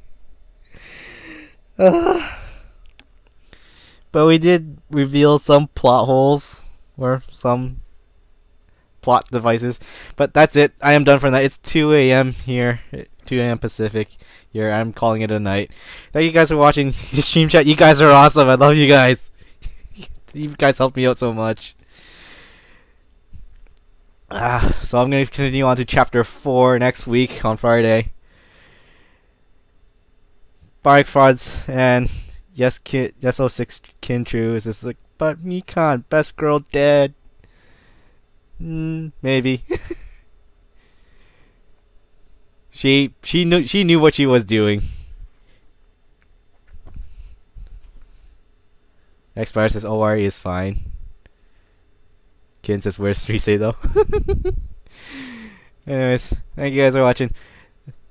But we did reveal some plot holes. Or some plot devices. But that's it. I am done for that. It's 2 a.m. here. 2 a.m. Pacific here. I'm calling it a night. Thank you guys for watching Stream Chat. You guys are awesome. I love you guys. You guys helped me out so much. So I'm going to continue on to Chapter 4 next week on Friday. Bike Frauds and yes 06 Kintru is just like, but Mikan, best girl dead. Maybe. She knew what she was doing. Xbar says ORE is fine. Kin says where's Suisei though? Anyways, thank you guys for watching.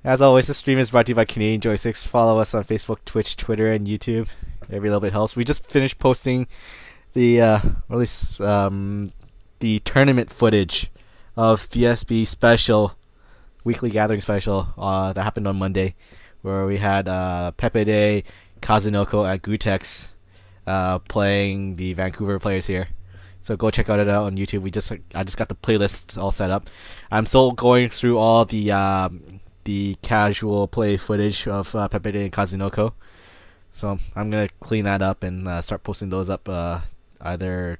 As always, this stream is brought to you by Canadian Joysticks. Follow us on Facebook, Twitch, Twitter, and YouTube. Every little bit helps. We just finished posting the the tournament footage of VSB special weekly gathering special that happened on Monday, where we had Pepe Day, Kazunoko, and Gutex playing the Vancouver players here. So go check it out on YouTube. I just got the playlist all set up. I'm still going through all the casual play footage of Pepe and Kazunoko. So I'm gonna clean that up and start posting those up either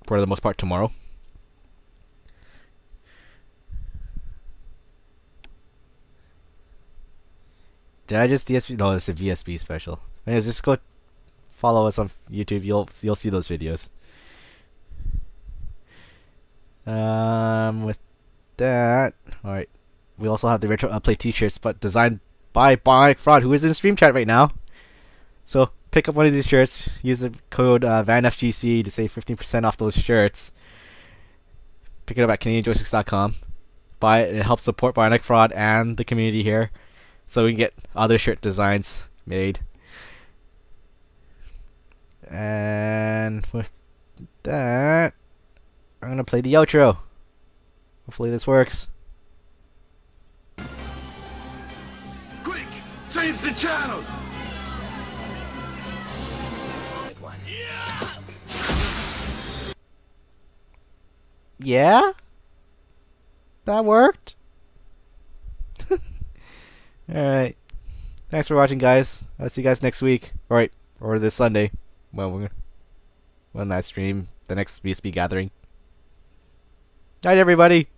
for the most part tomorrow. Did I just DSP? No, it's a VSB special. Anyways, just go follow us on YouTube. You'll see those videos. With that, all right. We also have the retro upplay T-shirts, but designed by Bionic Fraud, who is in stream chat right now. So pick up one of these shirts. Use the code VANFGC to save 15% off those shirts. Pick it up at CanadianJoysticks.com. Buy it. It helps support Bionic Fraud and the community here, so we can get other shirt designs made. And with that, I'm gonna play the outro. Hopefully this works. Quick, change the channel. Yeah? That worked? Alright. Thanks for watching, guys. I'll see you guys next week. Alright. Or this Sunday. Well, when I stream the next BSB gathering. Night, everybody!